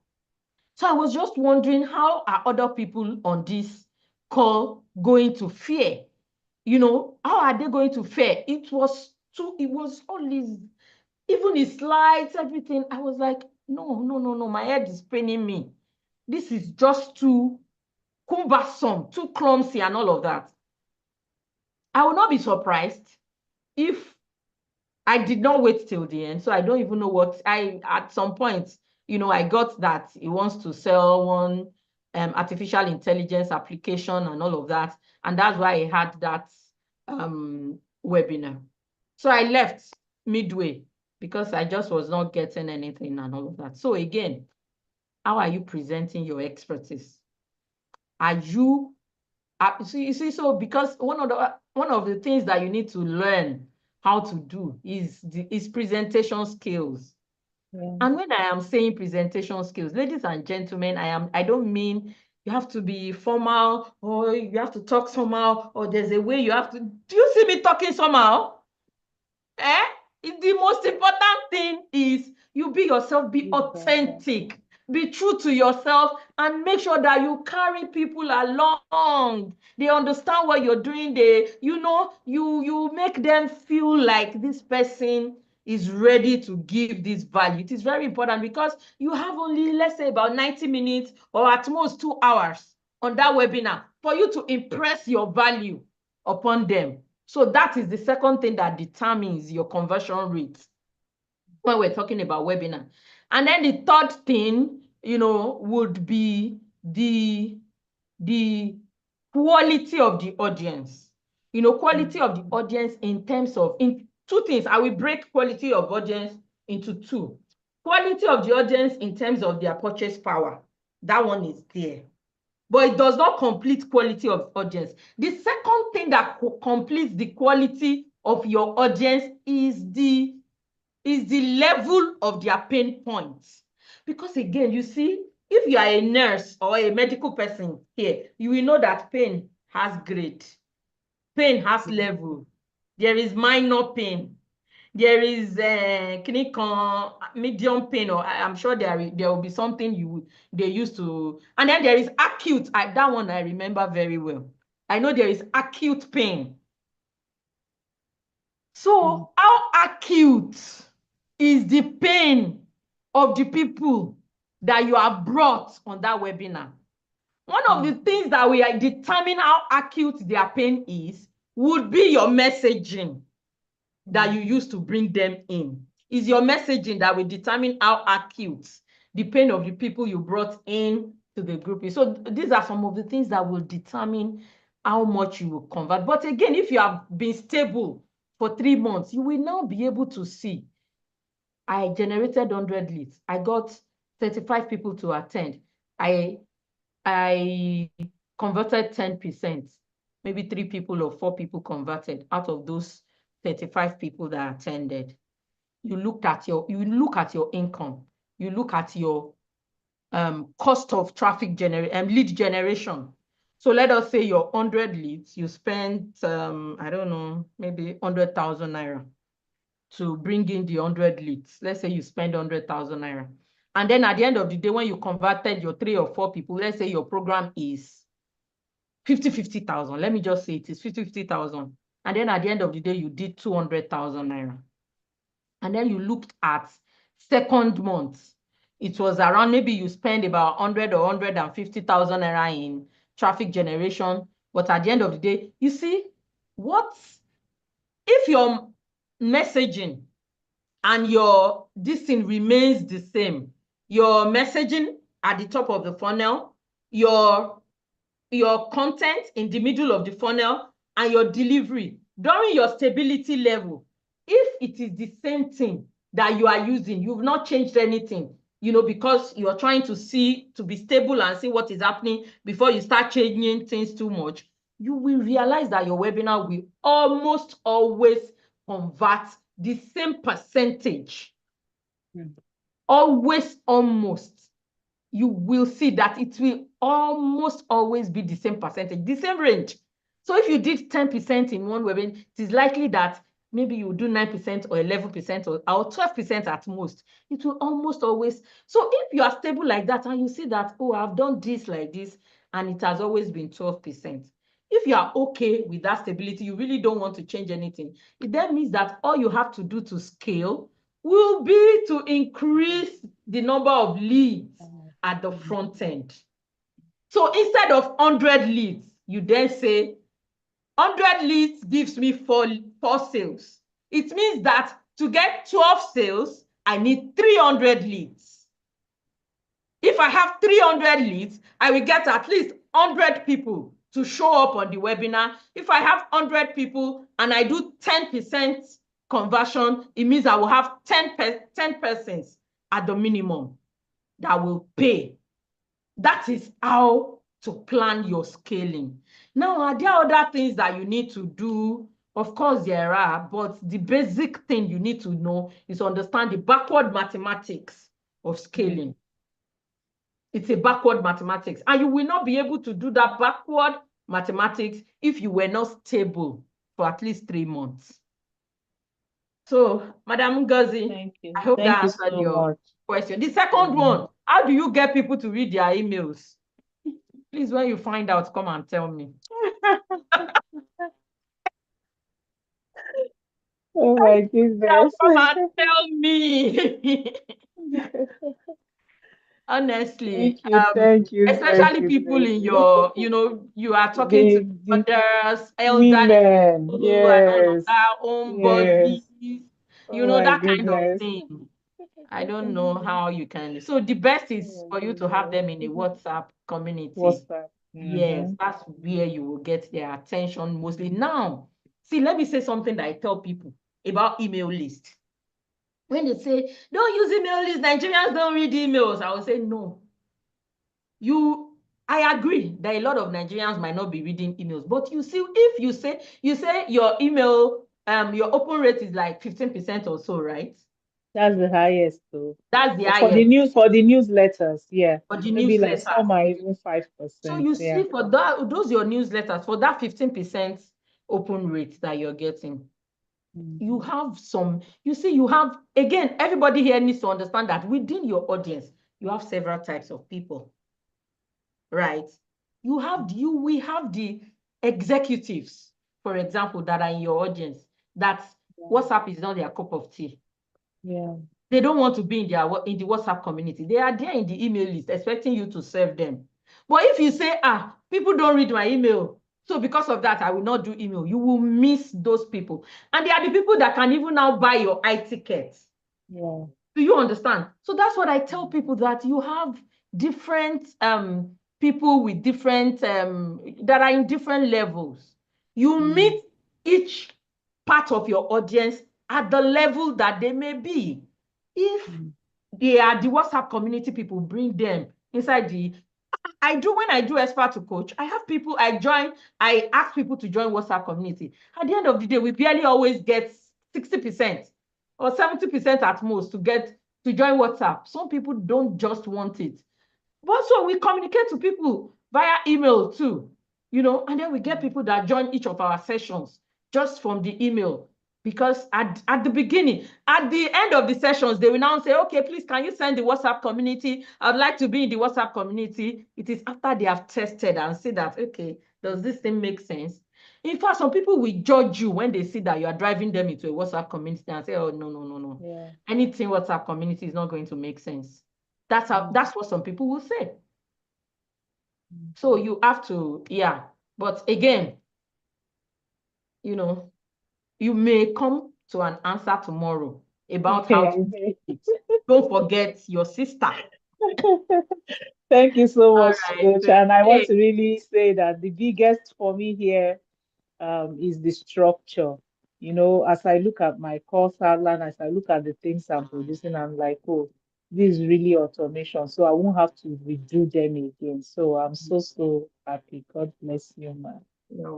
So I was just wondering, how are other people on this call going to fare? You know, how are they going to fare? It was all his, even his slides, everything. I was like, no, my head is paining me. This is just too cumbersome, too clumsy, and all of that. I will not be surprised if I did not wait till the end. So I don't even know what at some point, you know, I got that he wants to sell one artificial intelligence application and all of that. And that's why I had that webinar. So I left midway because I just was not getting anything and all of that. So again, how are you presenting your expertise? Are you you see, so because one of the things that you need to learn how to do is presentation skills. Yeah. And when I am saying presentation skills, ladies and gentlemen, I don't mean you have to be formal or you have to talk somehow or there's a way you have to. Do you see me talking somehow? The most important thing is you be yourself, be authentic, be true to yourself, and make sure that you carry people along. They understand what you're doing. You make them feel like this person is ready to give this value. It is very important because you have only, let's say, about 90 minutes or at most 2 hours on that webinar for you to impress your value upon them. So that is the second thing that determines your conversion rate when we're talking about webinar. And then the third thing, you know, would be the quality of the audience. You know, quality of the audience in terms of, in two things. I will break quality of audience into two. Quality of the audience in terms of their purchase power. That one is there. But it does not complete quality of audience. The second thing that completes the quality of your audience is the level of their pain points. Because again, you see, if you are a nurse or a medical person here, you will know that pain has grade. Pain has level. There is minor pain. There is clinical medium pain, or I'm sure there will be something they used to, and then there is acute. That one I remember very well. I know there is acute pain. So how acute is the pain of the people that you have brought on that webinar? One of the things that we are determine how acute their pain is would be your messaging that you use to bring them in. Is your messaging that will determine how acute the pain of the people you brought in to the group is. So these are some of the things that will determine how much you will convert. But again, if you have been stable for 3 months, you will now be able to see, I generated 100 leads. I got 35 people to attend. I converted 10%. Maybe 3 people or 4 people converted out of those 35 people that attended. You look at your income. You look at your cost of traffic lead generation. So let us say your 100 leads, you spent, I don't know, maybe 100,000 naira to bring in the 100 leads. Let's say you spend 100,000 naira. And then at the end of the day, when you converted your 3 or 4 people, let's say your program is 50,000. Let me just say it is 50,000. And then at the end of the day, you did 200,000 naira. And then you looked at second month. It was around, maybe you spend about 100 or 150,000 naira in traffic generation. But at the end of the day, you see, if your messaging and this thing remains the same, your messaging at the top of the funnel, your your content in the middle of the funnel and your delivery during your stability level. If it is the same thing that you are using, you've not changed anything, you know, because you're trying to be stable and see what is happening before you start changing things too much, you will realize that your webinar will almost always convert the same percentage. Always, almost. You will see that it will almost always be the same percentage, the same range. So if you did 10% in one webinar, it is likely that maybe you do 9% or 11% or 12% at most. It will almost always. So if you are stable like that and you see that, oh, I've done this like this, and it has always been 12%. If you are okay with that stability, you really don't want to change anything, it then means that all you have to do to scale will be to increase the number of leads at the front end. So instead of 100 leads, you then say 100 leads gives me four sales. It means that to get 12 sales, I need 300 leads. If I have 300 leads, I will get at least 100 people to show up on the webinar. If I have 100 people and I do 10% conversion, it means I will have 10 persons at the minimum that will pay. That is how to plan your scaling. Now, are there other things that you need to do? Of course, there are, but the basic thing you need to know is understand the backward mathematics of scaling. It's a backward mathematics, and you will not be able to do that backward mathematics if you were not stable for at least 3 months. So, Madam Ngozi, I hope that answered your question. The second one, how do you get people to read their emails? Please, when you find out, come and tell me. Oh my goodness. Come and tell me. Honestly, Thank you, especially people in your, you know, you are talking to others, elderly people, and all of that, own bodies, you know, that kind of thing. I don't know how you can. So the best is for you to have them in a WhatsApp community. Yes, that's where you will get their attention mostly. Now, see, let me say something that I tell people about email list. When they say, don't use email list, Nigerians don't read emails, I will say, no. I agree that a lot of Nigerians might not be reading emails, but you see, if you say your email, your open rate is like 15% or so, right? That's the highest, though. That's the highest. For the newsletters, yeah. For the maybe newsletters. Like some are even 5%. So you see, for those your newsletters, for that 15% open rate that you're getting, you have some, you see, you have, again, everybody here needs to understand that within your audience, you have several types of people, right? We have the executives, for example, that are in your audience, that WhatsApp is not their cup of tea. Yeah. They don't want to be in the WhatsApp community. They are there in the email list expecting you to serve them. But if you say, people don't read my email, so because of that, I will not do email, you will miss those people. And they are the people that can even now buy your ticket. Yeah. Do you understand? So that's what I tell people, that you have different people with different, that are in different levels. You meet each part of your audience at the level that they may be. If they are the WhatsApp community people, bring them inside when I do Expert2Coach, I have people, I ask people to join WhatsApp community. At the end of the day, we barely always get 60% or 70% at most to join WhatsApp. Some people don't just want it. But so we communicate to people via email too, you know, and then we get people that join each of our sessions just from the email. Because at the beginning, at the end of the sessions, they will now say, okay, please, can you send the WhatsApp community? I'd like to be in the WhatsApp community. It is after they have tested and see that, okay, does this thing make sense? In fact, some people will judge you when they see that you are driving them into a WhatsApp community and say, oh, no. Yeah. Anything WhatsApp community is not going to make sense. That's what some people will say. So you have to, but again, you know, you may come to an answer tomorrow about how to do it. Don't forget your sister. Thank you so All much, right. Coach. And I want Hey. to really say that the biggest for me here is the structure. You know, as I look at my course outline, as I look at the things I'm producing, I'm like, oh, this is really automation. So I won't have to redo them again. So I'm so happy. God bless you, man.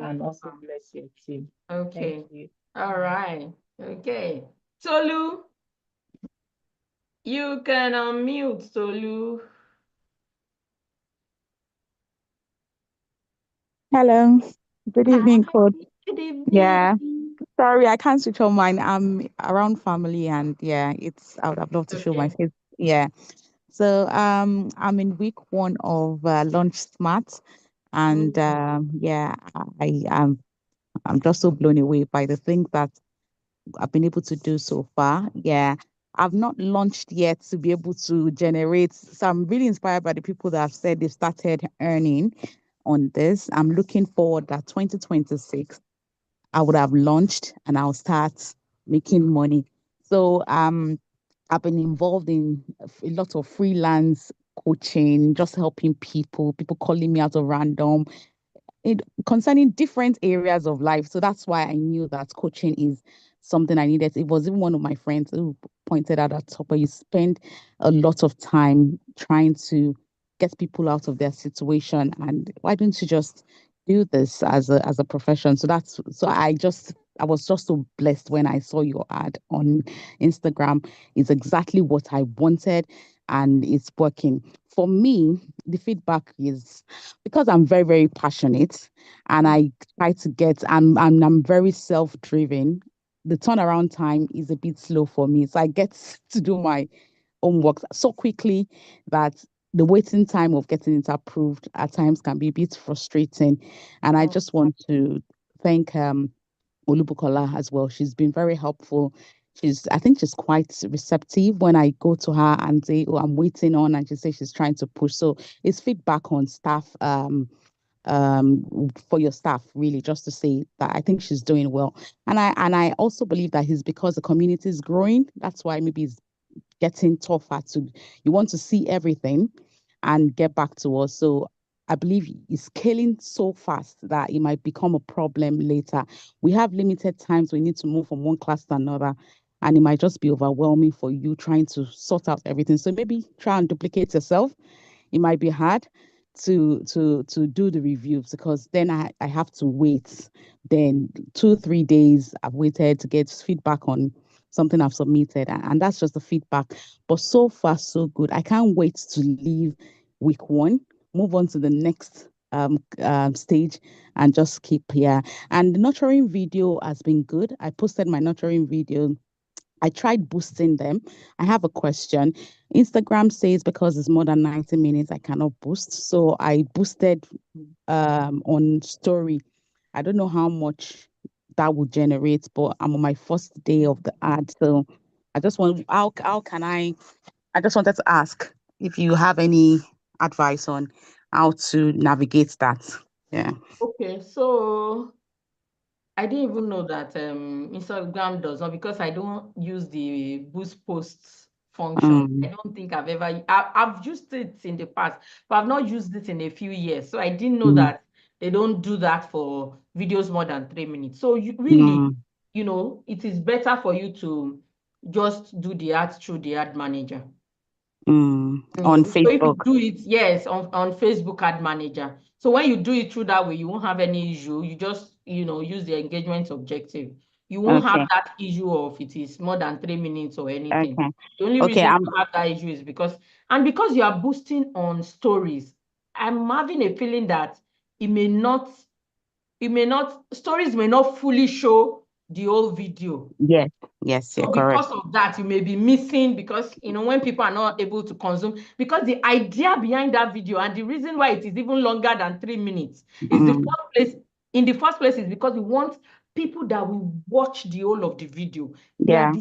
And also bless your team. Thank Okay. you. All right. Okay. Tolu, you can unmute, Tolu. Hello. Good evening, Hi. Coach. Good evening. Yeah. Sorry, I can't switch on mine. I'm around family and yeah, I would have loved to show my Okay. face. Yeah. So I'm in week 1 of Launch Smart and yeah, I'm just so blown away by the things that I've been able to do so far. Yeah. I've not launched yet to be able to generate. So I'm really inspired by the people that have said they've started earning on this. I'm looking forward that 2026 I would have launched and I'll start making money. So I've been involved in a lot of freelance coaching, just helping people calling me out of random, concerning different areas of life. So that's why I knew that coaching is something I needed. It was even one of my friends who pointed out that top, you spend a lot of time trying to get people out of their situation, and why don't you just do this as a profession? I was just so blessed when I saw your ad on Instagram. It's exactly what I wanted, and it's working. For me, the feedback is because I'm very, very passionate and I try to I'm very self-driven. The turnaround time is a bit slow for me. So I get to do my own work so quickly that the waiting time of getting it approved at times can be a bit frustrating. And I just want to thank Olubukola as well. She's been very helpful. I think she's quite receptive when I go to her and say, "Oh, I'm waiting on," and she says she's trying to push. So it's feedback on staff, for your staff, really, just to say that I think she's doing well. And I also believe that it's because the community is growing. That's why maybe it's getting tougher to you want to see everything and get back to us. So I believe it's scaling so fast that it might become a problem later. We have limited times we need to move from one class to another, and it might just be overwhelming for you trying to sort out everything. So maybe try and duplicate yourself. It might be hard to do the reviews because then I have to wait. Then 2 3 days I've waited to get feedback on something I've submitted, and that's just the feedback. But so far so good. I can't wait to leave week 1, move on to the next stage, and just keep here. And the nurturing video has been good. I posted my nurturing video. I tried boosting them. I have a question. Instagram says because it's more than 90 minutes, I cannot boost. So I boosted on story. I don't know how much that would generate, but I'm on my first day of the ad. So I just want how can I just wanted to ask if you have any advice on how to navigate that. Yeah. Okay, so I didn't even know that Instagram does not, because I don't use the boost posts function. I Um, don't think I've used it in the past, but I've not used it in a few years. So I didn't know mm, that they don't do that for videos more than 3 minutes. So you really, mm, it is better for you to just do the ads through the ad manager. on So if you Facebook. do it, yes, on Facebook Ad Manager. So when you do it through that way, you won't have any issue. You just, use the engagement objective. You won't have Okay. that issue of it is more than 3 minutes or anything. Okay. The only Okay. reason you have that issue is because you are boosting on stories. I'm having a feeling that it may not, stories may not fully show the whole video. Yes. Yes, you're So correct. because of that, you may be missing, because, when people are not able to consume, because the idea behind that video and the reason why it is even longer than 3 minutes is Mm, in the first place is because we want people that will watch the whole of the video. yeah.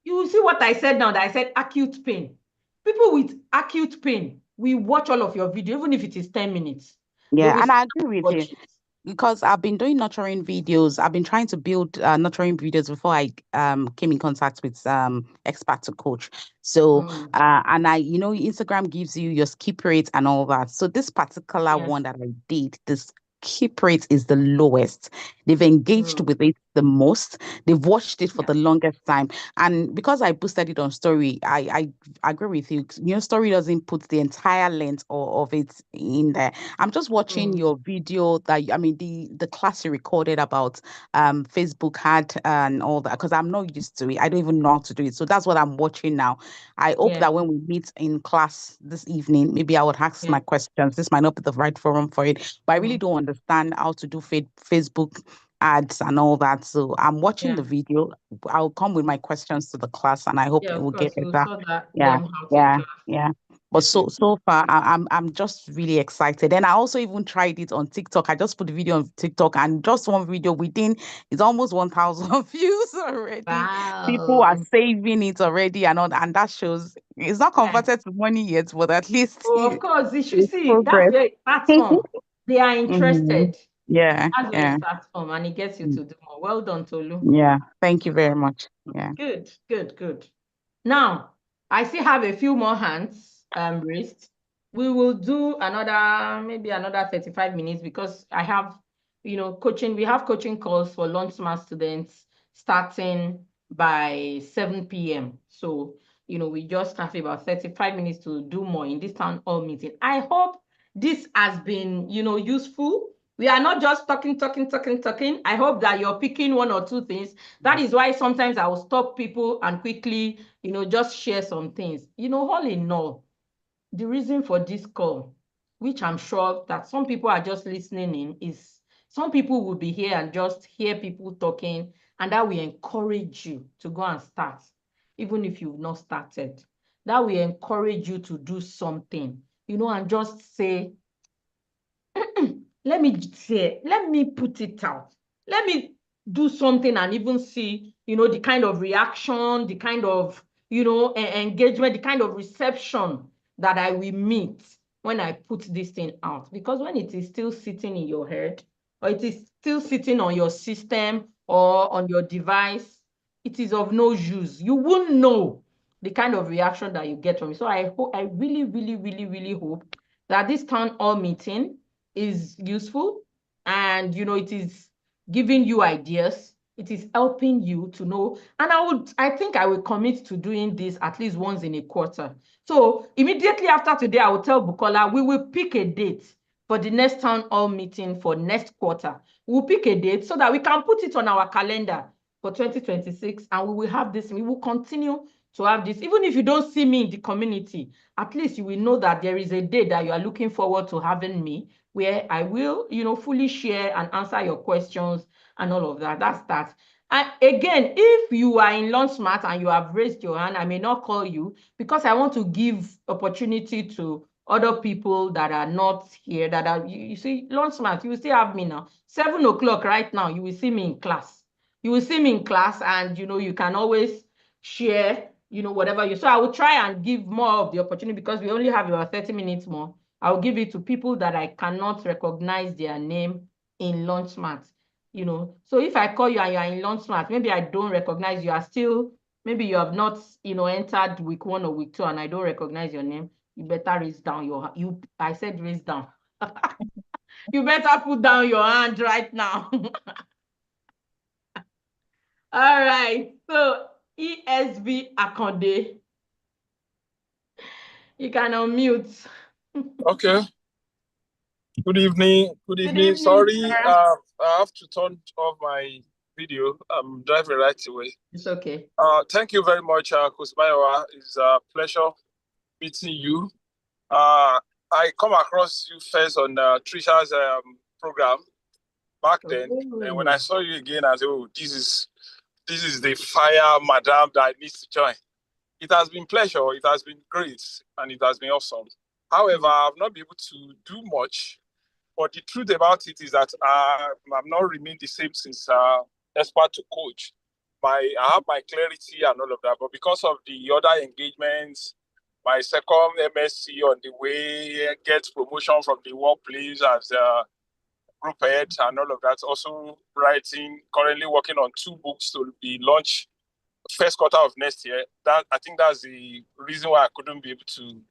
You will see what I said now, that I said acute pain. People with acute pain, we watch all of your video, even if it is 10 minutes. They Yeah. will And I still agree with you. watch it. because I've been doing nurturing videos. I've been trying to build nurturing videos before I came in contact with Expert2Coach. So and Instagram gives you your skip rate and all that. So this particular one that I did, this keep rate is the lowest. They've engaged with it the most. They've watched it for the longest time. And because I boosted it on story, I agree with you. Your story doesn't put the entire length of it in there. I'm just watching your video the class you recorded about Facebook ad and all that, because I'm not used to it. I don't even know how to do it. So that's what I'm watching now. I hope that when we meet in class this evening, maybe I would ask my questions. This might not be the right forum for it, but I really don't understand how to do Facebook ads and all that. So I'm watching the video. I'll come with my questions to the class, and I hope it of will get course, we'll better. sort that Yeah, them out in yeah, class. yeah. But so far, I'm just really excited. And I also even tried it on TikTok. I just put the video on TikTok, and just one video within is almost 1,000 views already. People are Wow. saving it already, and that shows it's not converted to money yet, but at least Oh, of course, you should it's see. That's progress. where it starts from. They are Mhm. interested. Yeah, That's where it yeah, starts from, and it gets you to do more. Well done, Tolu. yeah. Thank you very much. Yeah. Good, good, good. Now, I still have a few more hands raised. We will do maybe another 35 minutes, because I have, coaching. We have coaching calls for Launch Smart students starting by 7 p.m. So, we just have about 35 minutes to do more in this town hall meeting. I hope this has been, useful. We are not just talking. I hope that you're picking one or two things. That is why sometimes I will stop people and quickly, just share some things. All in all, the reason for this call, which I'm sure that some people are just listening in, is some people will be here and just hear people talking, and that will encourage you to go and start, even if you've not started. That will encourage you to do something, and just say, let me put it out. Let me do something and even see, the kind of reaction, the kind of, engagement, the kind of reception that I will meet when I put this thing out. Because when it is still sitting in your head, or it is still sitting on your system or on your device, it is of no use. You won't know the kind of reaction that you get from it. So I really, really, really, really hope that this town hall meeting is useful, and it is giving you ideas. It is helping you to know. And I think I will commit to doing this at least once in a quarter. So immediately after today, I will tell Bukola we will pick a date for the next town hall meeting for next quarter. We'll pick a date so that we can put it on our calendar for 2026, and we will have this. We will continue to have this. Even if you don't see me in the community, at least you will know that there is a day that you are looking forward to having me, where I will, fully share and answer your questions and all of that. That's that. And again, if you are in Launch Smart and you have raised your hand, I may not call you, because I want to give opportunity to other people that are not here, that are, you see, Launch Smart, you will still have me now. 7 o'clock right now, you will see me in class. You will see me in class, and, you can always share, whatever you. So I will try and give more of the opportunity, because we only have about 30 minutes more. I'll give it to people that I cannot recognize their name in Launch Smart. So if I call you and you are in Launch Smart, maybe I don't recognize you. Maybe you have not, entered week 1 or week 2, and I don't recognize your name. You better raise down I said raise down. You better put down your hand right now. All right. So ESB Akonde, you can unmute. Okay. Good evening. Good Good evening. evening, Sorry, sir. I have to turn off my video. I'm driving right away. It's okay. Thank you very much, Kusmayowa. It's a pleasure meeting you. I come across you first on Trisha's program back then, and when I saw you again, I said, "Oh, this is the fire madam that needs to join." It has been pleasure. It has been great, and it has been awesome. However, I've not been able to do much. But the truth about it is that I've not remained the same since Expert2Coach. I have my clarity and all of that, but because of the other engagements, my second MSc on the way, get promotion from the workplace as group head and all of that. Also writing, currently working on 2 books to be launched first quarter of next year. That I think that's the reason why I couldn't be able to.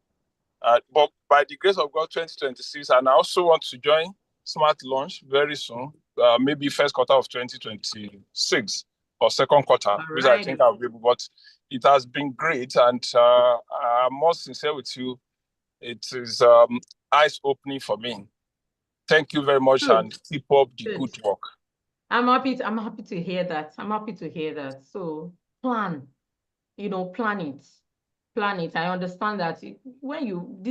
But by the grace of God, 2026, and I also want to join Smart Launch very soon, maybe first quarter of 2026 or second quarter, which I think I'll be able. But it has been great, and I'm more sincere with you. It is eyes-opening for me. Thank you very much, and keep up the good work. I'm happy to hear that. I'm happy to hear that. So plan, plan it. Plan it. I understand that the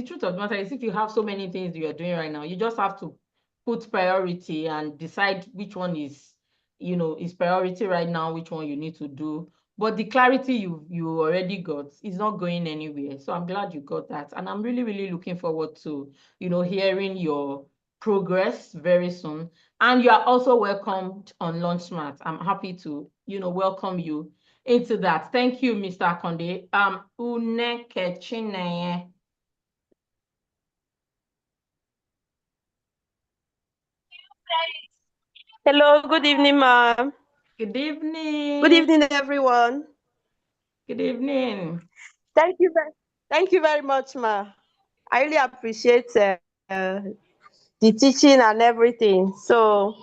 truth of the matter is, if you have so many things you're doing right now, you just have to put priority and decide which one is priority right now, which one you need to do. But the clarity you already got is not going anywhere. So I'm glad you got that. And I'm really, really looking forward to, hearing your progress very soon. And you are also welcomed on Launch Smart. I'm happy to, welcome you into that. Thank you, Mr. Konde. Mknkfmkasmf. Hello, good evening, ma'am. Good evening. Good evening, everyone. Good evening. Thank you very much, ma. I really appreciate the teaching and everything. So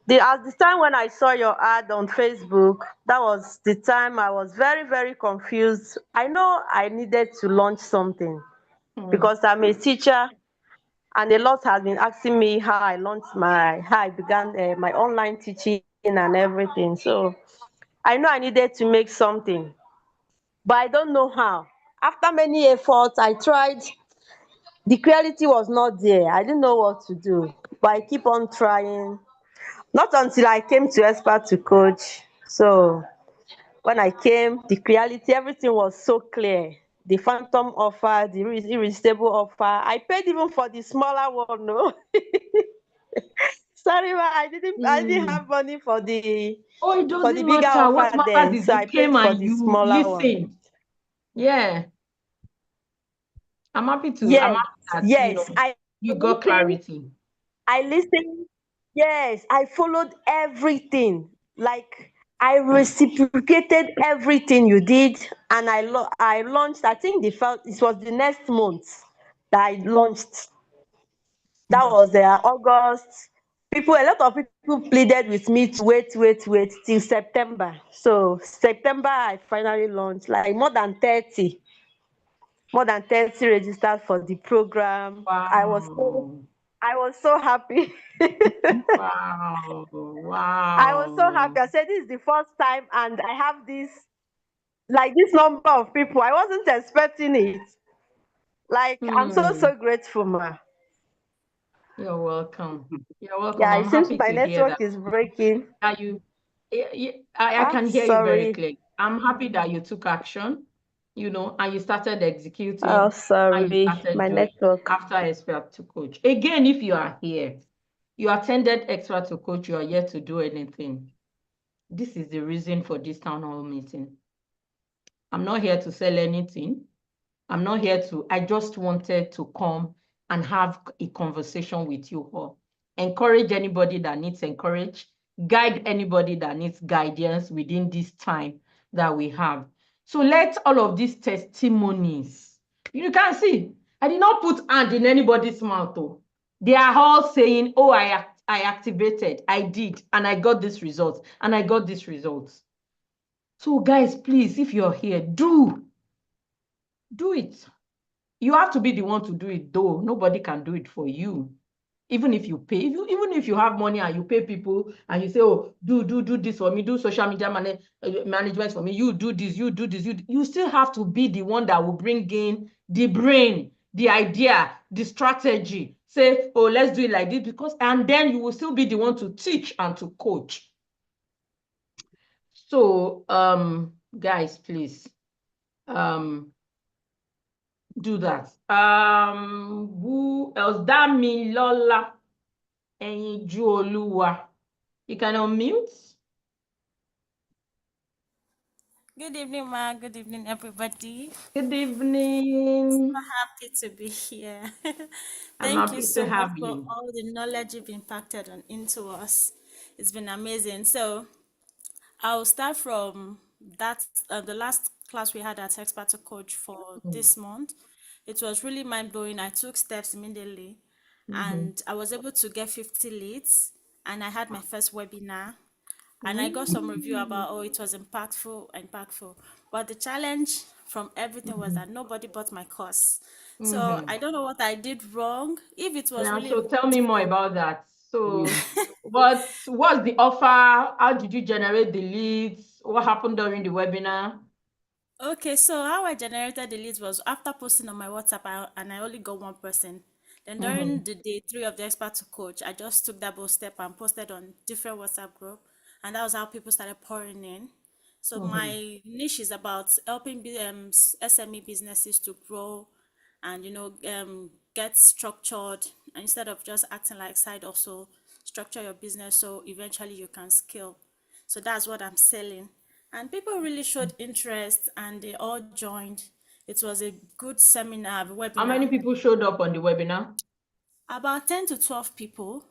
at the time when I saw your ad on Facebook, that was the time I was very, very confused. I know I needed to launch something because I'm a teacher, and a lot has been asking me how I began my online teaching and everything. So I know I needed to make something, but I don't know how. After many efforts, I tried. The clarity was not there. I didn't know what to do, but I keep on trying. Not until I came to Expert2Coach. So when I came, the reality, everything was so clear. The phantom offer, the irresistible offer. I paid even for the smaller one, no. Sorry, ma, I didn't have money for the it doesn't bigger matter. What offer matters then. is So you I came paid for and the you smaller one. listened. Yeah. I'm happy to. Yes, I'm happy that you got clarity. I listened. Yes, I followed everything. Like, I reciprocated everything you did, and I launched. I think it was the next month that I launched. That was August. A lot of people pleaded with me to wait till September. So September, I finally launched. Like more than 30 registered for the program. Wow. I was so happy. Wow. I was so happy. I said, this is the first time, and I have this number of people. I wasn't expecting it. I'm so grateful, ma. You're welcome. You're welcome. Yeah, I'm it seems happy my to hear network that. is breaking. I can hear you very Sorry. clearly. I'm happy that you took action, and you started executing. Oh, sorry. And you started My doing network. after Expert2Coach. Again, if you are here, you attended Expert2Coach, you are yet to do anything. This is the reason for this town hall meeting. I'm not here to sell anything. I'm not here to, I just wanted to come and have a conversation with you all. Encourage anybody that needs encourage, guide anybody that needs guidance within this time that we have. So let all of these testimonies, you can see, I did not put hand in anybody's mouth though. They are all saying, oh, I activated, I did, and I got this result, and I got this result. So guys, please, if you're here, do it. You have to be the one to do it, though. Nobody can do it for you. Even if you pay, even if you have money and you pay people and you say, oh, do this for me, do social media management for me, you do this, you still have to be the one that will bring in the brain, the idea, the strategy. Say, oh, let's do it like this, and then you will still be the one to teach and to coach. So, guys, please, do that. Who else? Damilola Enjuoluwa. You can unmute. Good evening, Ma. Good evening, everybody. Good evening. So happy to be here. I'm Thank you happy to so much have for you. all the knowledge you've impacted into us. It's been amazing. So I'll start from that the last class we had at Expert2Coach for this month. It was really mind blowing. I took steps immediately, and I was able to get 50 leads. And I had my first webinar, and I got some review about, oh, it was impactful. But the challenge from everything was that nobody bought my course. So I don't know what I did wrong. If it was Yeah, really so tell me more about that. So what's the offer? How did you generate the leads? What happened during the webinar? okay, so how I generated the leads was after posting on my WhatsApp, and I only got one person. Then during the day 3 of the Expert2Coach, I just took that bold step and posted on different WhatsApp group, and that was how people started pouring in. So my niche is about helping SME businesses to grow and get structured, and instead of just acting like side hustle, structure your business so eventually you can scale. So that's what I'm selling. And people really showed interest and they all joined. It was a good seminar, How many webinar. people showed up on the webinar? About 10 to 12 people.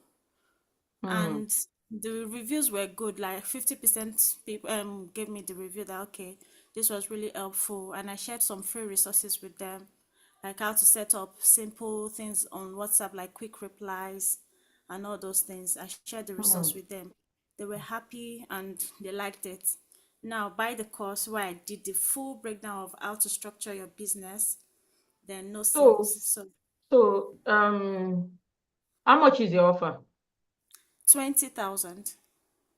And the reviews were good. Like 50% people gave me the review that, okay, this was really helpful. And I shared some free resources with them, like how to set up simple things on WhatsApp, like quick replies and all those things. I shared the resource with them. They were happy and they liked it. Now, by the course where I did the full breakdown of how to structure your business, then no sales. So how much is your offer? 20,000.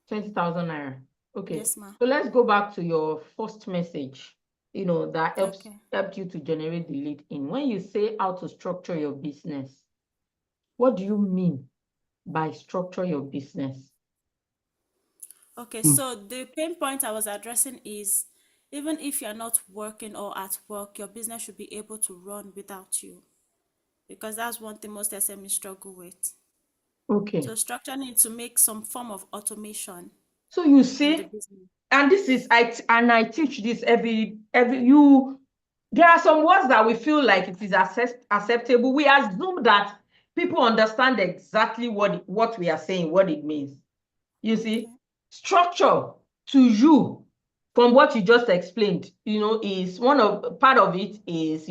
20,000 naira. Okay. Yes, ma'am. So let's go back to your first message, that Okay. helped you to generate the lead in. When you say how to structure your business, what do you mean by structure your business? Okay, so the pain point I was addressing is even if you're not working or at work, your business should be able to run without you, because that's one thing most SMEs struggle with. Okay. So structuring it to make some form of automation So you in the see, business. and this is I teach this every there are some words that we feel like it is acceptable. We assume that people understand exactly what we are saying, what it means. You see, structure to you, from what you just explained, is part of it is,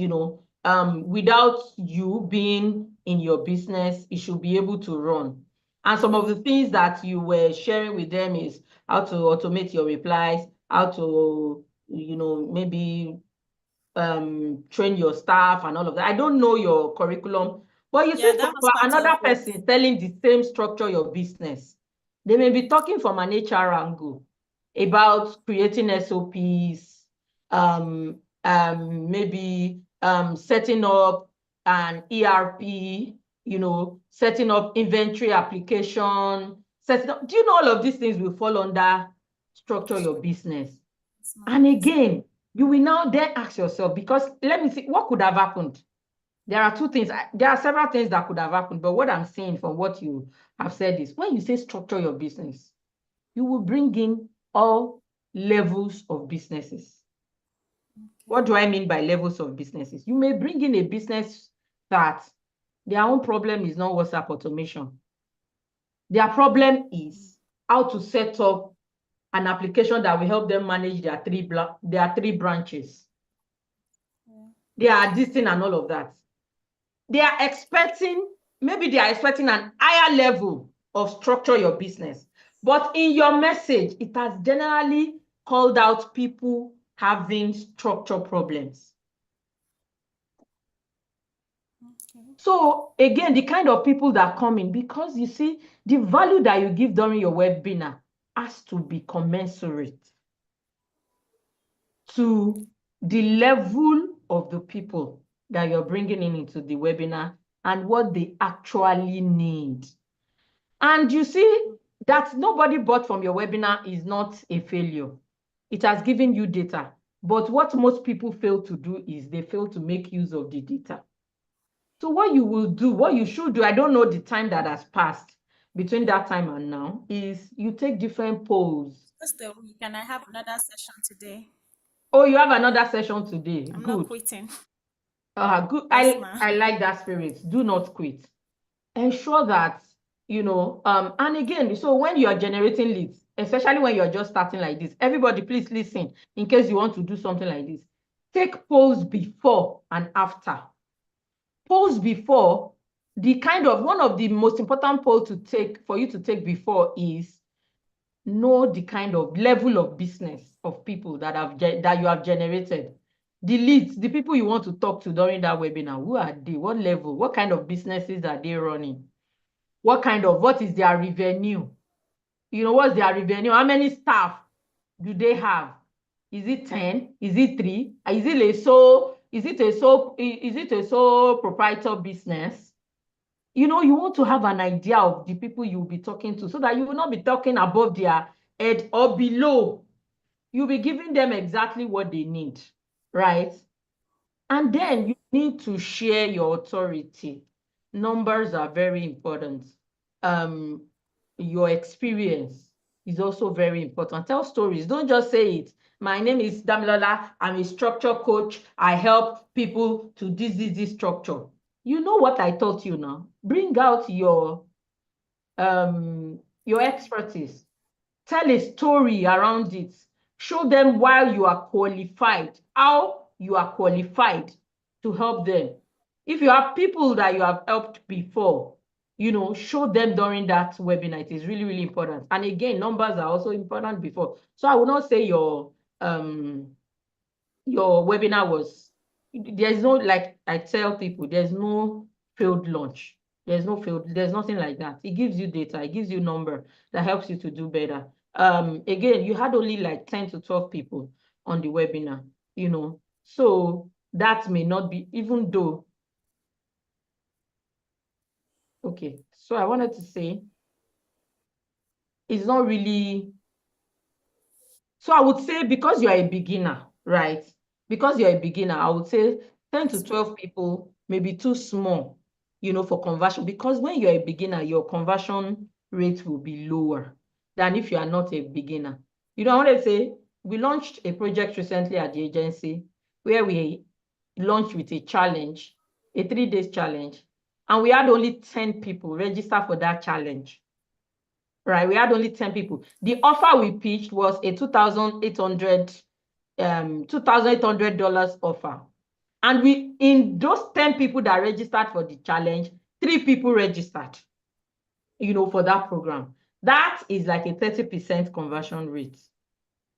without you being in your business, it should be able to run. And some of the things that you were sharing with them is how to automate your replies, how to, maybe train your staff and all of that. I don't know your curriculum, but you see, Yeah, that was part another of it. person telling the same structure your business, they may be talking from an HR angle about creating SOPs, maybe setting up an ERP, setting up inventory application, setting up. Do you know all of these things will fall under structure your business? And again, you will now then ask yourself, because let me see, what could have happened? There are several things that could have happened, but what I'm saying from what you have said is, when you say structure your business, you will bring in all levels of businesses. What do I mean by levels of businesses? You may bring in a business that their own problem is not WhatsApp automation. Their problem is how to set up an application that will help them manage their three branches. They are this thing and all of that. Maybe they are expecting an higher level of structure your business. But in your message, it has generally called out people having structure problems. So again, the kind of people that come in, because you see, the value that you give during your webinar has to be commensurate to the level of the people that you're bringing into the webinar and what they actually need. And you see that nobody bought from your webinar is not a failure. It has given you data. But what most people fail to do is they fail to make use of the data. So what you should do, I don't know the time that has passed between that time and now, is you take different polls. Can I have another session today? Oh, you have another session today. I'm Good. not quitting. Good. Yes, I like that spirit. Do not quit. Ensure that, and again, so when you are generating leads, especially when you're just starting like this, everybody please listen in case you want to do something like this. Take polls before and after. Polls before, one of the most important polls for you to take before is know the kind of level of business of people that you have generated. The leads, the people you want to talk to during that webinar, who are they? What level? What kind of businesses are they running? What is their revenue? What's their revenue? How many staff do they have? Is it 10? Is it 3? Is it a sole proprietor business? You want to have an idea of the people you'll be talking to so that you will not be talking above their head or below. You'll be giving them exactly what they need, right? And then you need to share your authority. Numbers are very important. Your experience is also very important. Tell stories. Don't just say it. My name is Damilola. I'm a structure coach. I help people to this structure. You know what I taught you now. Bring out your expertise. Tell a story around it. Show them why you are qualified, how you are qualified to help them. If you have people that you have helped before, show them during that webinar. It is really, really important. And again, numbers are also important before. So I will not say your webinar was, there's no, like I tell people, there's no failed launch. There's nothing like that. It gives you data, it gives you number that helps you to do better. Again, you had only like 10 to 12 people on the webinar, so that may not be, even though, okay, so I wanted to say, it's not really, so I would say because you're a beginner, right? Because you're a beginner, I would say 10 to 12 people may be too small, for conversion, because when you're a beginner, your conversion rate will be lower than if you are not a beginner. I want to say, we launched a project recently at the agency where we launched with a challenge, a 3-day challenge, and we had only 10 people register for that challenge. Right, we had only 10 people. The offer we pitched was a $2,800 offer. And in those 10 people that registered for the challenge, 3 people registered, for that program. That is like a 30% conversion rate,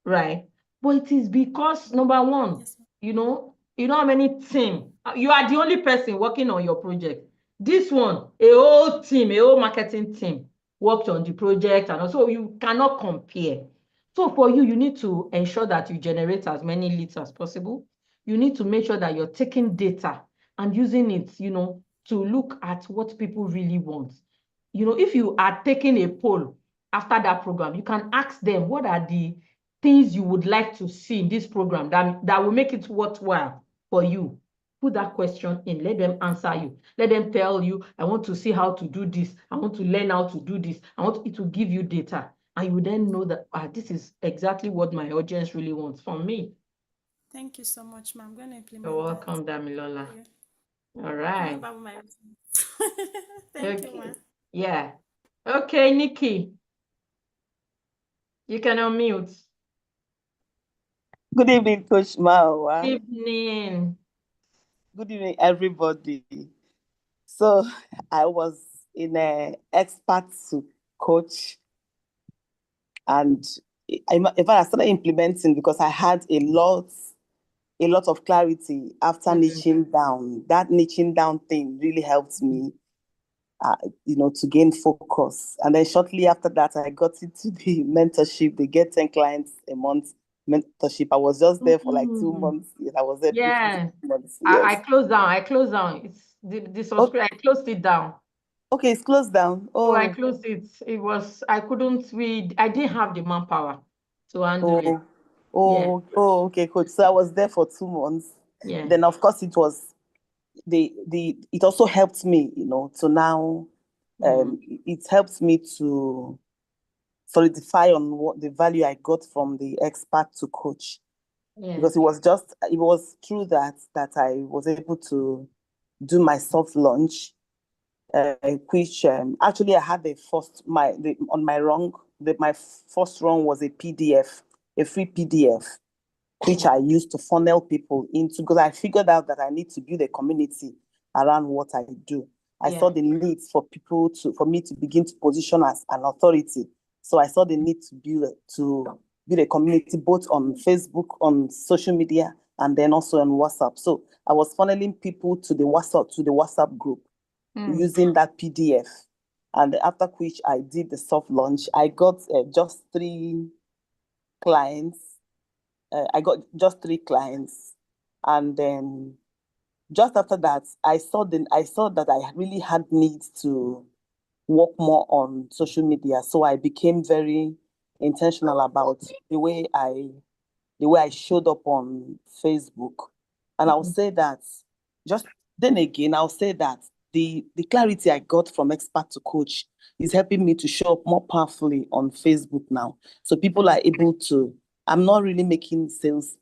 right? But it is because, number one, you know how many team, you are the only person working on your project. This one, a whole marketing team worked on the project, and also you cannot compare. So for you need to ensure that you generate as many leads as possible. You need to make sure that you're taking data and using it, to look at what people really want. If you are taking a poll after that program, you can ask them, what are the things you would like to see in this program that will make it worthwhile for you? Put that question in, let them answer you. Let them tell you, I want to see how to do this. I want to learn how to do this. I want it to give you data. And you then know that this is exactly what my audience really wants from me. Thank you so much, ma'am. I'm going to implement You're welcome, Damilola. All right. Thank you, ma'am. Yeah. Okay, Nikki. You can unmute. Good evening, Coach Mawa. Good evening. Good evening, everybody. So I was in an Expert2Coach, and in fact, I started implementing because I had a lot of clarity after niching down. That niching down thing really helped me, to gain focus. And then shortly after that, I got into the mentorship. They get 10 clients a month mentorship. I was just there for like 2 months. I was there. Yeah. 2 months. Yes. Yes. I closed down. It's the subscription. I closed it down. Okay, it's closed down. Oh, I closed it. It was, I didn't have the manpower to handle it. Okay, Coach. So I was there for 2 months. Yeah. Then of course it was it also helped me, to now it helps me to solidify on what the value I got from the Expert2Coach. because it was through that I was able to do my soft launch, which actually I had my first run was a PDF, a free PDF, which I used to funnel people into, because I figured out that I need to build a community around what I do. I saw the need for me to begin to position as an authority. So I saw the need to build a community both on Facebook, on social media, and then also on WhatsApp. So I was funneling people to the WhatsApp group using that PDF. And after which I did the soft launch, I got just 3 clients. And then just after that, I saw that I really had need to work more on social media. So I became very intentional about the way I showed up on Facebook. And I'll say that the clarity I got from Expert2Coach is helping me to show up more powerfully on Facebook now. So people are able to, I'm not really making sales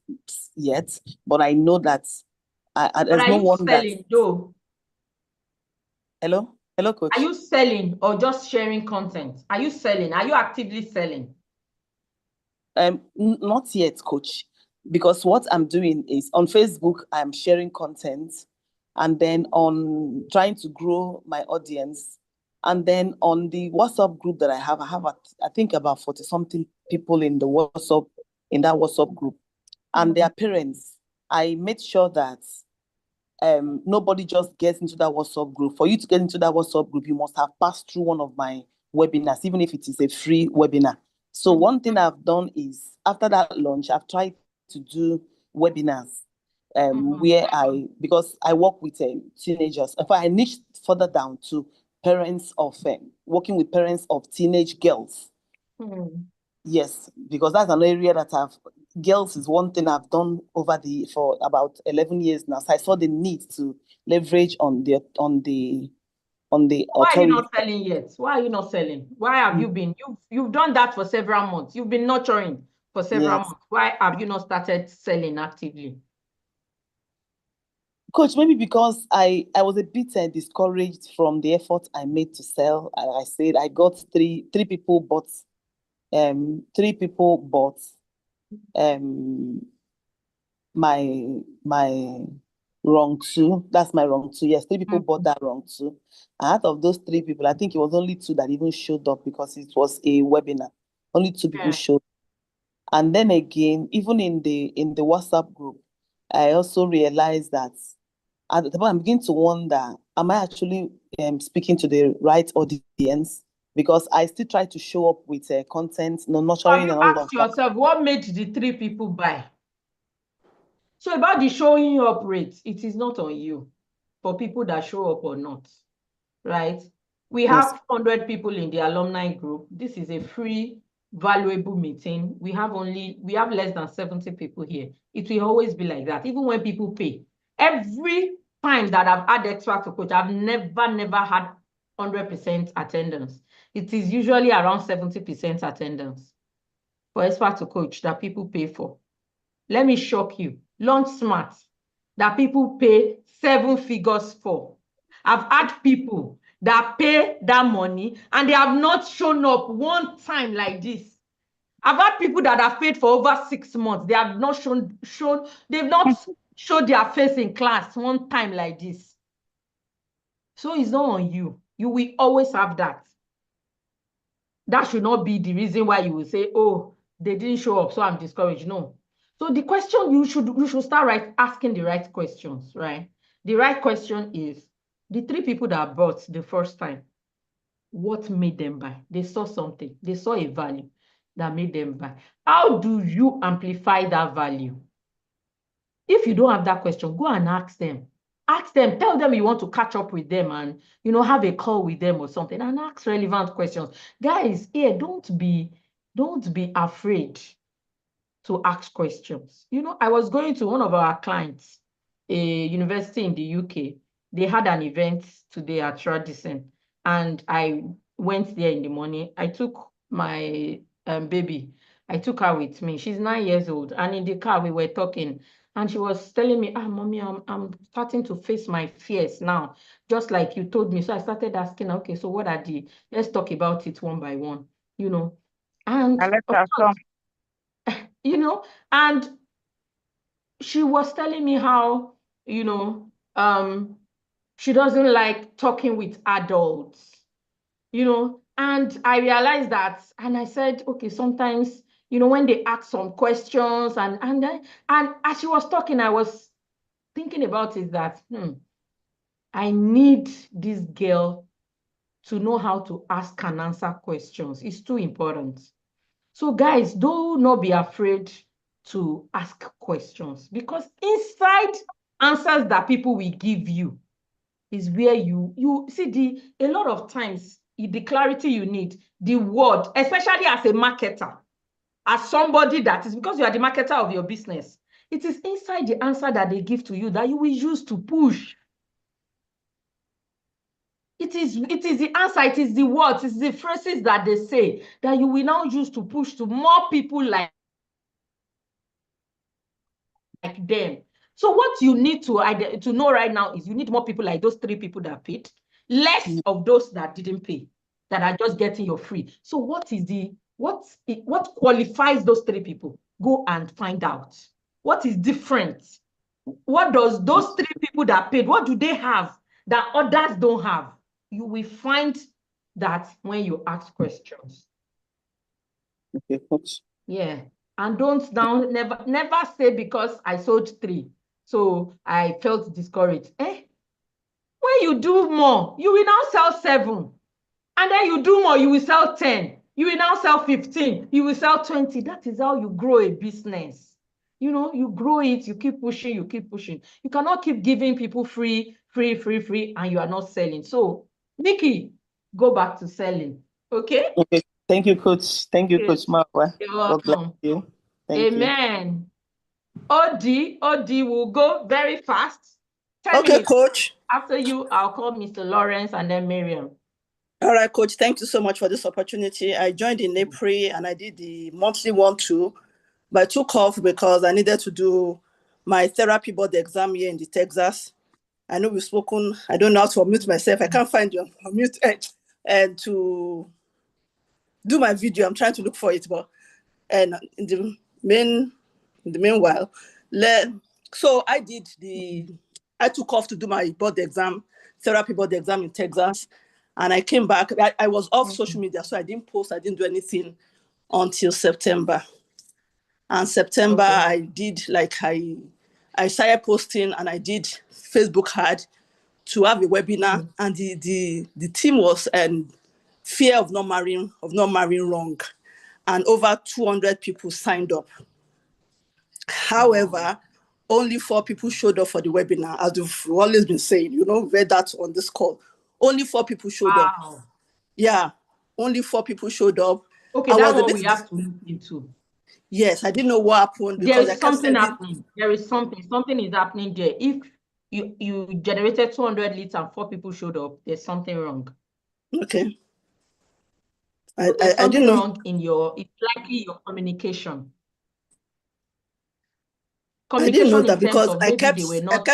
yet, but I know that there's no one selling, though? Hello, coach. Are you selling or just sharing content? Are you selling? Are you actively selling? Not yet, coach, because what I'm doing is on Facebook, I'm sharing content, and then on trying to grow my audience. And then on the WhatsApp group that I have I think about 40 something people in that WhatsApp group, and their parents. I made sure that nobody just gets into that WhatsApp group. For you to get into that WhatsApp group, you must have passed through one of my webinars, even if it is a free webinar. So one thing I've done is, after that launch, I've tried to do webinars because I work with teenagers. If I niche further down to parents of working with parents of teenage girls. Yes, because that's an area that girls is one thing I've done for about 11 years now. So I saw the need to leverage on the authority. Why are you not selling yet? Why are you not selling? Why have you been? You've done that for several months. You've been nurturing for several months. Why have you not started selling actively? Coach, maybe because I was a bit discouraged from the effort I made to sell. I said I got three people bought. 3 people bought my wrong 2. That's my wrong 2. Yes, 3 people bought that wrong 2. And out of those 3 people, I think it was only 2 that even showed up, because it was a webinar. Only 2 people showed up. And then again, even in the WhatsApp group, I also realized that at the time I'm beginning to wonder, am I actually speaking to the right audience? Because I still try to show up with content, nurturing and all of that. Ask yourself, what made the 3 people buy? So about the showing up rate, it is not on you for people that show up or not, right? We have 100 people in the alumni group. This is a free, valuable meeting. We have less than 70 people here. It will always be like that, even when people pay. Every time that I've had Expert2Coach, I've never had 100% attendance. It is usually around 70% attendance for Expert2Coach that people pay for. Let me shock you. Launch Smart that people pay 7 figures for. I've had people that pay that money and they have not shown up one time like this. I've had people that have paid for over 6 months. They have not they've not showed their face in class one time like this. So it's not on you. You will always have that. That should not be the reason why you will say, oh, they didn't show up, so I'm discouraged. No. So the question, you should start asking the right questions, right? The right question is, the 3 people that bought the first time, what made them buy? They saw something. They saw a value that made them buy. How do you amplify that value? If you don't have that question, go and ask them. Ask them, tell them you want to catch up with them and, have a call with them or something, and ask relevant questions. Guys, here, don't be afraid to ask questions. I was going to one of our clients, a university in the UK. They had an event today at Radisson, and I went there in the morning. I took my baby I took her with me. She's 9 years old. And in the car, we were talking. And she was telling me, mommy, I'm starting to face my fears now, just like you told me. So I started asking, okay, so what are let's talk about it one by one, you know. And of course, you know, and she was telling me how, you know, she doesn't like talking with adults, you know, and I realized that, and I said, okay, sometimes, you know, when they ask some questions and as she was talking, I was thinking about it that, I need this girl to know how to ask and answer questions. It's too important. So guys, do not be afraid to ask questions, because inside answers that people will give you is where you see a lot of times the clarity you need, the word, especially as a marketer, as somebody that is, because you are the marketer of your business, it is inside the answer that they give to you that you will use to push. It is the answer, it is the words, it's the phrases that they say that you will now use to push to more people like them. So what you need to know right now is you need more people like those 3 people that paid, less of those that didn't pay, that are just getting your free. So what qualifies those 3 people? Go and find out. What is different? What does those 3 people that paid, what do they have that others don't have? You will find that when you ask questions. Okay, coach. Yeah. And don't now never say because I sold 3, so I felt discouraged. When you do more, you will now sell 7. And then you do more, you will sell 10. You will now sell 15. You will sell 20. That is how you grow a business. You know, you grow it, you keep pushing, you keep pushing. You cannot keep giving people free, and you are not selling. So, Nikki, go back to selling. Okay? Okay. Thank you, coach. Thank you, Coach Marwa. You're God bless welcome. you. Thank Amen. OD will go very fast. 10 Okay, minutes. coach. After you, I'll call Mr. Lawrence and then Miriam. All right, coach. Thank you so much for this opportunity. I joined in April and I did the monthly one too, but I took off because I needed to do my therapy board exam here in Texas. I know we've spoken. I don't know how to unmute myself. I can't find your unmute edge and to do my video. I'm trying to look for it, but and in the meanwhile, so I took off to do my board exam, therapy board exam in Texas, and I came back. I was off social media, so I didn't post. I didn't do anything until September. And September, I did I started posting, and I did Facebook ad to have a webinar, and the theme was fear of not marrying wrong, and over 200 people signed up. However, only 4 people showed up for the webinar, as we've always been saying. You know, read that on this call. Only 4 people showed up. Yeah, only 4 people showed up. Okay, that's what we have to look into. Yes, I didn't know what happened because there is something happening. There is something is happening there. If you generated 200 leads and 4 people showed up, there's something wrong. Okay. There's something wrong in it's likely your communication. I didn't know that because I kept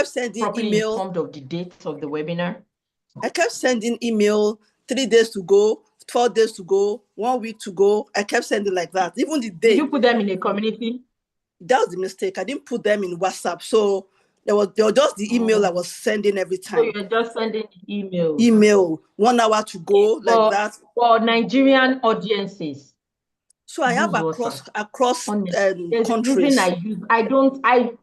sending properly email. informed of the date of the webinar. I kept sending email 3 days to go, 4 days to go, 1 week to go. I kept sending like that. Even the day. Did you put them in a community? That was the mistake. I didn't put them in WhatsApp. So there was just the email I was sending every time. So you're just sending emails. Email, 1 hour to go, like that. For Nigerian audiences. So I have across countries.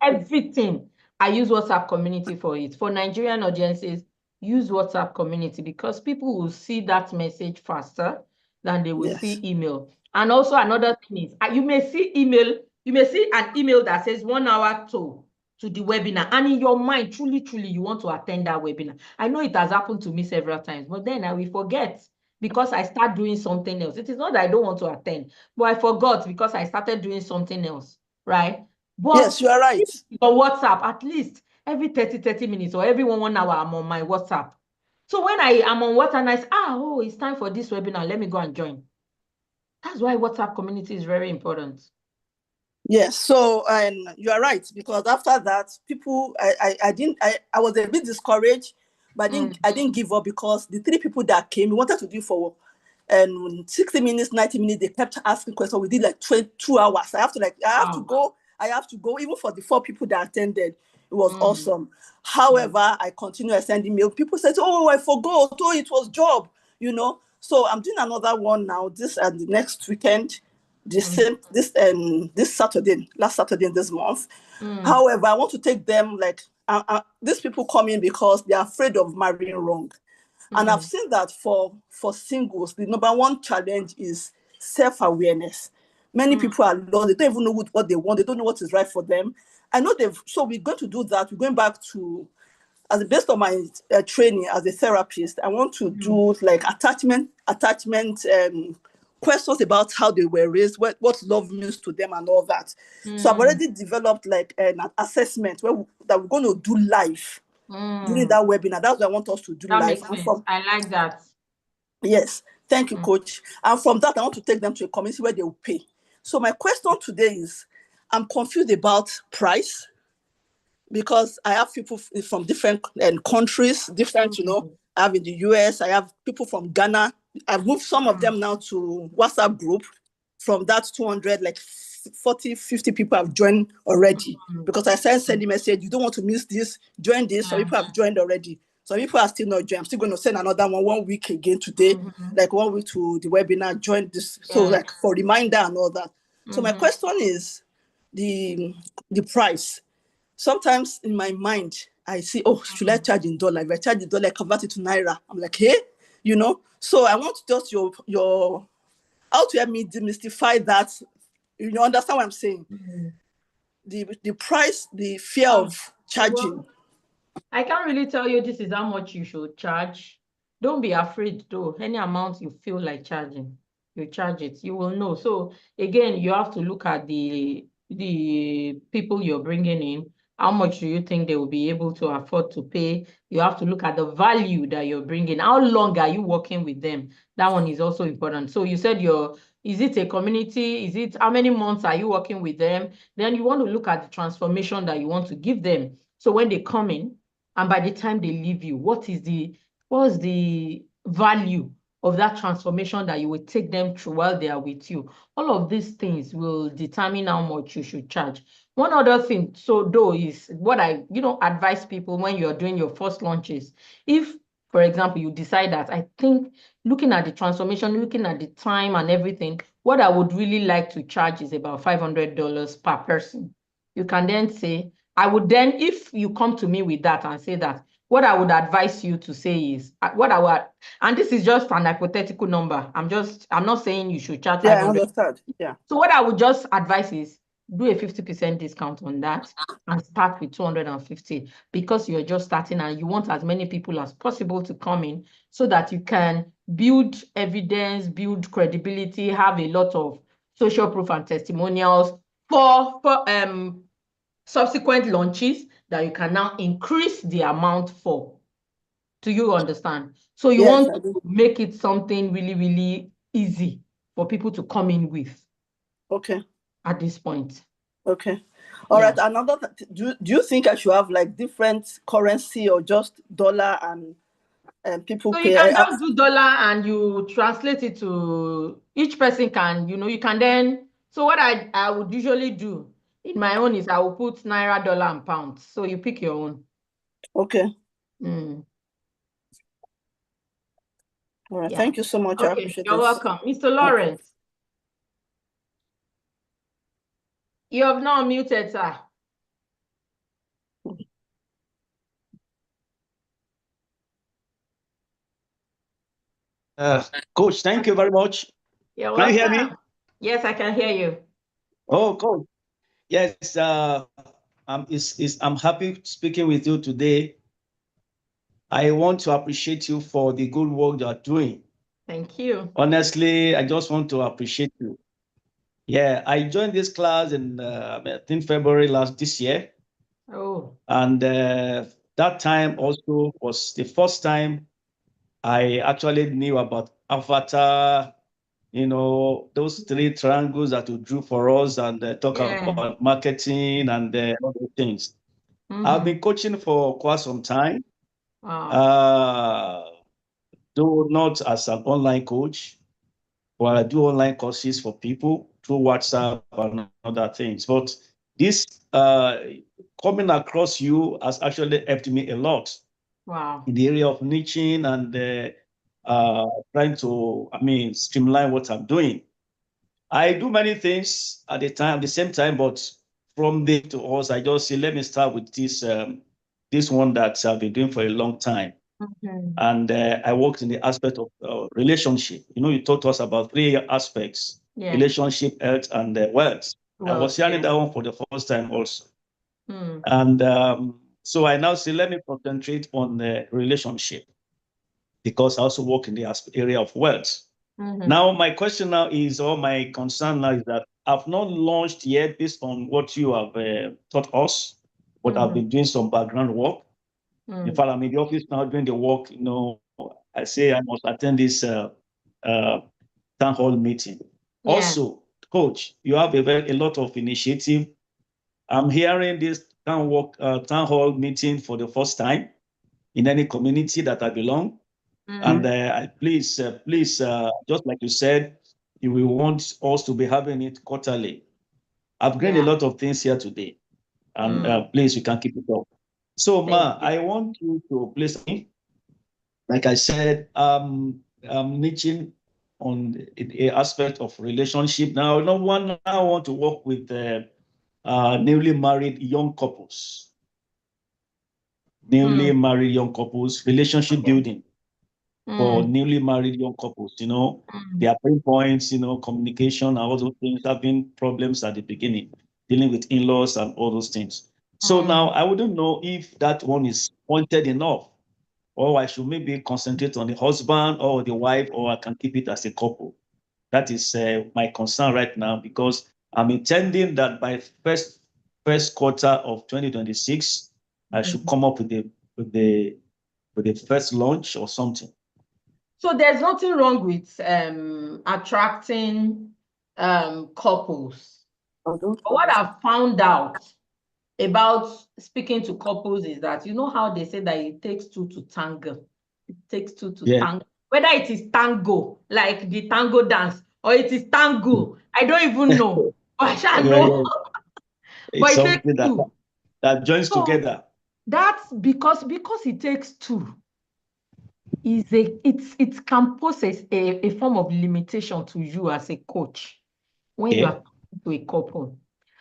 Everything. I use WhatsApp community for it. For Nigerian audiences, use WhatsApp community because people will see that message faster than they will see email. And also another thing is, you may see an email that says 1 hour to the webinar, and in your mind, truly, you want to attend that webinar. I know it has happened to me several times, but then I will forget because I start doing something else. It is not that I don't want to attend, but I forgot because I started doing something else, right? But yes, you are right. On WhatsApp, at least every 30 minutes or every 1 hour, I'm on my WhatsApp. So when I am on WhatsApp and I say, it's time for this webinar, let me go and join. That's why WhatsApp community is very important. Yes, so and you are right, because after that, people I was a bit discouraged, but I didn't give up, because the 3 people that came, we wanted to do for 60 minutes, 90 minutes, they kept asking questions. We did like 2 hours. I have to go. Even for the 4 people that attended, it was awesome. However, I continue to send email. People said, "Oh, I forgot. Oh, it was job." So I'm doing another one now. This and the next weekend. This Saturday, last Saturday in this month. However, I want to take them, like, these people come in because they're afraid of marrying wrong. And I've seen that for singles, the number one challenge is self-awareness. Many people are lost. They don't even know what they want. They don't know what is right for them. I know so we're going to do that. We're going back to, as based on my training as a therapist, I want to do like attachment questions about how they were raised, what love means to them and all that. So I've already developed like an assessment that we're going to do live during that webinar. That's what I want us to do that live. Makes sense. I like that. Yes, thank you, Coach. And from that, I want to take them to a community where they will pay. So my question today is, I'm confused about price, because I have people from different countries, different, I have in the US, I have people from Ghana. I've moved some of them now to WhatsApp group. From that 200, like 40, 50 people have joined already, because I started sending message, you don't want to miss this, join this. Some people have joined already. Some people are still not joined. I'm still going to send another one week again today, like 1 week to the webinar, join this. So like for reminder and all that. So my question is the price. Sometimes in my mind, I see, oh, should I charge in dollar? If I charge in dollar, I convert it to Naira. I'm like, hey, So I want just your how to help me demystify that. You understand what I'm saying? The price, the fear of charging. Well, I can't really tell you this is how much you should charge. Don't be afraid though. Any amount you feel like charging, you charge it. You will know. So again, you have to look at the people you're bringing in. How much do you think they will be able to afford to pay? You have to look at the value that you're bringing. How long are you working with them? That one is also important. So you said is it a community? How many months are you working with them? Then you want to look at the transformation that you want to give them. So when they come in, and by the time they leave you, what's the value of that transformation that you will take them through while they are with you? All of these things will determine how much you should charge. One other thing, though, is what I advise people when you're doing your first launches. If, for example, you decide that, I think looking at the transformation, looking at the time and everything, what I would really like to charge is about $500 per person. You can then say, if you come to me with that and say that, what I would advise you to say is, and this is just an hypothetical number. I'm not saying you should charge 500. Yeah, I understand. Yeah. So what I would just advise is do a 50% discount on that and start with 250, because you're just starting and you want as many people as possible to come in so that you can build evidence, build credibility, have a lot of social proof and testimonials for subsequent launches that you can now increase the amount for. Do you understand? So you want to make it something really, really easy for people to come in with. Okay. At this point. Okay. All right. Another, do you think I should have like different currency or just dollar and people so pay? You can just do dollar and you translate it to each person can, you can then, so what I would usually do in my own is I will put Naira, dollar, and pounds. So you pick your own. Okay. All right. Thank you so much. I appreciate it. You're welcome. Mr. Lawrence. You have now muted, sir. Coach, thank you very much. You're Can welcome. you hear me? Yes, I can hear you. Oh, cool. Yes, I'm happy speaking with you today. I want to appreciate you for the good work you are doing. Thank you. Honestly, I just want to appreciate you. Yeah, I joined this class in I think February this year. Oh. And that time also was the first time I actually knew about Avatar you know, those 3 triangles that you drew for us and talk about marketing and other things. I've been coaching for quite some time. Wow. Though not as an online coach, but I do online courses for people through WhatsApp and other things. But this coming across you has actually helped me a lot. Wow. In the area of niching and trying to, streamline what I'm doing. I do many things at the same time, but from day to us, I just say, let me start with this one that I've been doing for a long time. And I worked in the aspect of relationship. You know, you taught us about 3 aspects: relationship, health, and wealth. I was hearing that one for the first time also. And so I now say, let me concentrate on the relationship, because I also work in the area of wealth. Now, my question now is, or my concern now is that I've not launched yet based on what you have taught us, but I've been doing some background work. In fact, I'm in the office now doing the work. You know, I say I must attend this town hall meeting. Also, coach, you have a lot of initiative. I'm hearing this town hall meeting for the first time in any community that I belong. And please, just like you said, you will want us to be having it quarterly. I've gained a lot of things here today, and please, you can keep it up. So, Ma, I want you to please, like I said, I'm niching on the aspect of relationship. Now, I want to work with newly married young couples. Newly married young couples, relationship building for newly married young couples. You know, their pain points, you know, communication and all those things, having problems at the beginning, dealing with in-laws and all those things. So now I wouldn't know if that one is pointed enough, or I should maybe concentrate on the husband or the wife, or I can keep it as a couple. That is my concern right now, because I'm intending that by first quarter of 2026, I should come up with the first launch or something. So there's nothing wrong with attracting couples. But what I've found out about speaking to couples is that, you know how they say that it takes 2 to tango. It takes 2 to tango. Whether it is tango, like the tango dance, or it is tango, I don't even know. But I know. It's something that joins together. That's because it takes 2. It can pose a form of limitation to you as a coach when you are talking to a couple,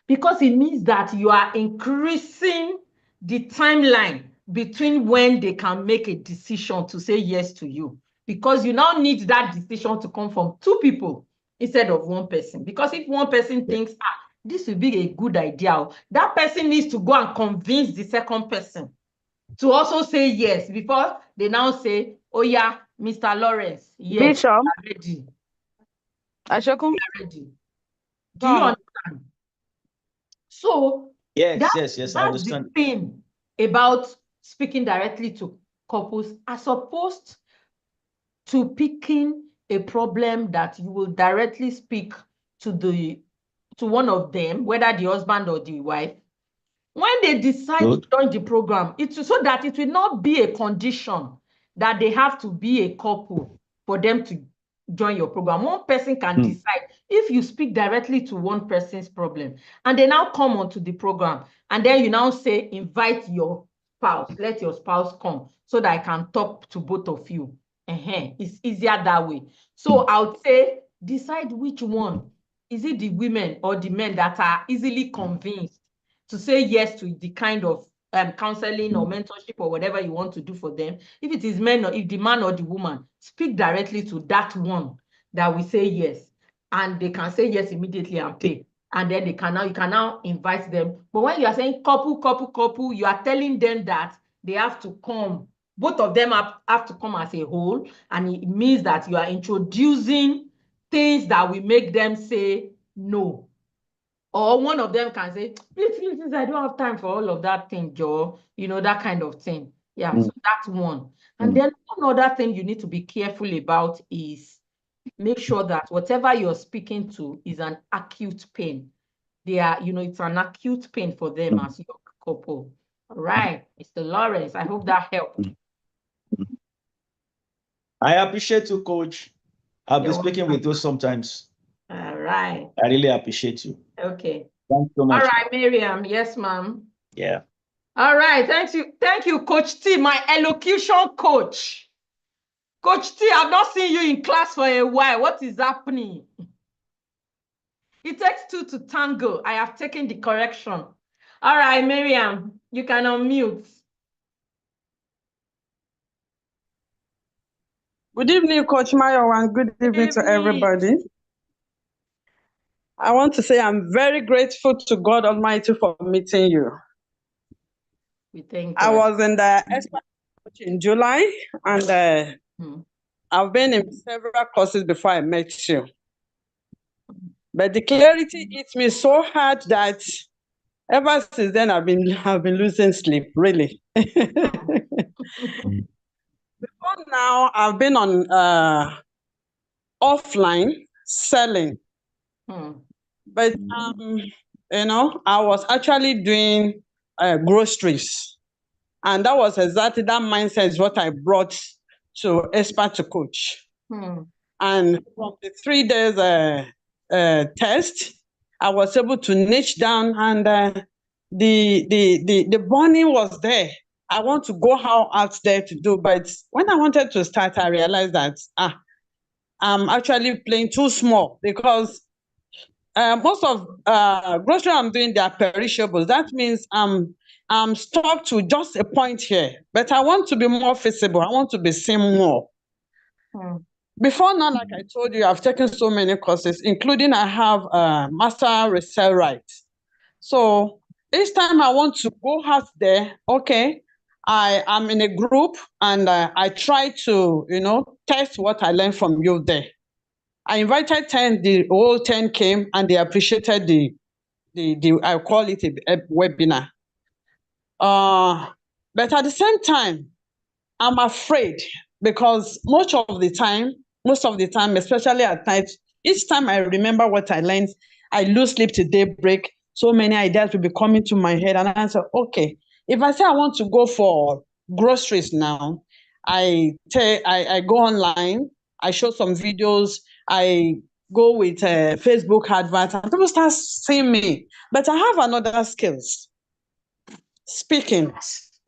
because it means that you are increasing the timeline between when they can make a decision to say yes to you, because you now need that decision to come from 2 people instead of 1 person. Because if 1 person thinks, this will be a good idea, that person needs to go and convince the second person to also say yes before they now say, oh yeah, Mr. Lawrence, yes, Bishop, we are ready. Ashokun, We are ready. Do you understand? So yes, I that's the thing about speaking directly to couples, as opposed to picking a problem that you will directly speak to one of them, whether the husband or the wife. When they decide to join the program, it's so that it will not be a condition that they have to be a couple for them to join your program. 1 person can decide. If you speak directly to 1 person's problem and they now come onto the program, and then you now say, invite your spouse, let your spouse come so that I can talk to both of you. It's easier that way. So I would say, decide which one. Is it the women or the men that are easily convinced to say yes to the kind of counseling or mentorship or whatever you want to do for them? If it is men, or if the man or the woman, speak directly to that one that will say yes, and they can say yes immediately and pay, and then you can now invite them. But when you are saying couple, you are telling them that they have to come. Both of them have to come as a whole, and it means that you are introducing things that will make them say no. Or one of them can say, please, I don't have time for all of that thing, Joe. You know, that kind of thing. Yeah, so that's one. And then one other thing you need to be careful about is make sure that whatever you're speaking to is an acute pain. They are, it's an acute pain for them as your couple. All right, Mr. Lawrence, I hope that helped. I appreciate you, Coach. I'll be speaking with you sometimes. All right. I really appreciate you. Okay. Thanks so much. All right, Miriam. Yes, ma'am. Yeah. All right. Thank you. Thank you, Coach T, my elocution coach. Coach T, I've not seen you in class for a while. What is happening? It takes two to tango. I have taken the correction. All right, Miriam, you can unmute. Good evening, Coach Mayo, and good evening to everybody. I want to say I'm very grateful to God Almighty for meeting you. We thank I God. was in the Expert Coach in July, and I've been in several courses before I met you. But the clarity hit me so hard that ever since then I've been losing sleep, really. Before now, I've been on offline selling. But I was actually doing groceries, and that was exactly that mindset is what I brought to Expert2Coach. And from the 3 days test, I was able to niche down, and the burning was there. I want to go out there to do, but when I wanted to start, I realized that I'm actually playing too small, because most of grocery I'm doing, they are perishables. That means I'm stuck to just a point here, but I want to be more visible. I want to be seen more. Before now, like I told you, I've taken so many courses, including I have master resale rights. So each time I want to go out there, okay, I am in a group, and I try to, test what I learned from you there. I invited 10, the whole 10 came, and they appreciated the I call it a webinar. But at the same time, I'm afraid, because most of the time, especially at night, each time I remember what I learned, I lose sleep till daybreak. So many ideas will be coming to my head, and I say, okay, if I say I want to go for groceries now, I go online, I show some videos, I go with Facebook adverts, and people start seeing me. But I have another skills. Speaking.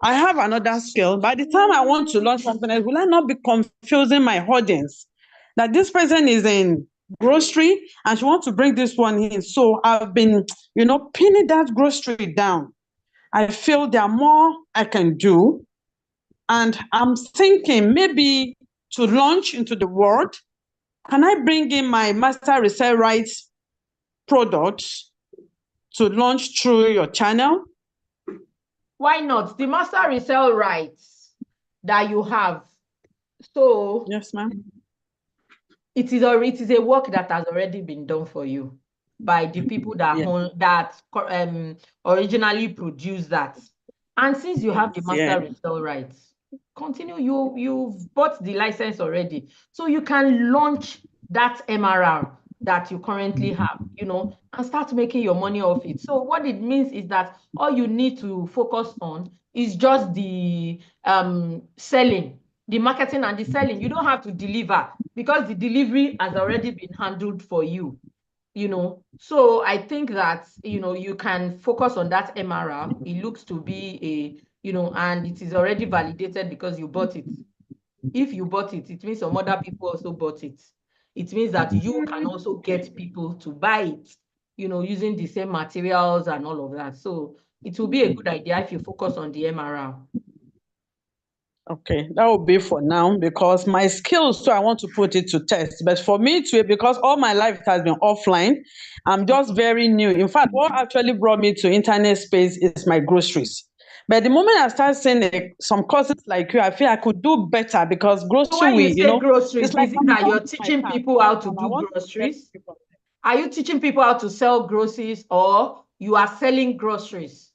I have another skill. By the time I want to launch something else, will I not be confusing my audience? That this person is in grocery and she wants to bring this one in. So I've been, pinning that grocery down. I feel there are more I can do. And I'm thinking maybe to launch into the world, can I bring in my master resale rights products to launch through your channel? Why not? The master resale rights that you have. So yes, ma'am. It is a work that has already been done for you by the people that originally produced that. And since you have the master resale rights, continue. You've bought the license already, so you can launch that MRR that you currently have, and start making your money off it. So what it means is that all you need to focus on is just the selling, the marketing and the selling. You don't have to deliver, because the delivery has already been handled for you, So I think that, you can focus on that MRR. It looks to be and it is already validated because you bought it. If you bought it, it means some other people also bought it. It means that you can also get people to buy it, using the same materials and all of that. So it will be a good idea if you focus on the MRR. Okay, that will be for now, because my skills, so I want to put it to test. But for me to, because all my life has been offline, I'm just very new. In fact, what actually brought me to internet space is my groceries. But the moment I start seeing some courses like you, I feel I could do better, because grocery, so when you say groceries, it's like is it that you're teaching people how to do groceries? Are you teaching people how to sell groceries, or you are selling groceries?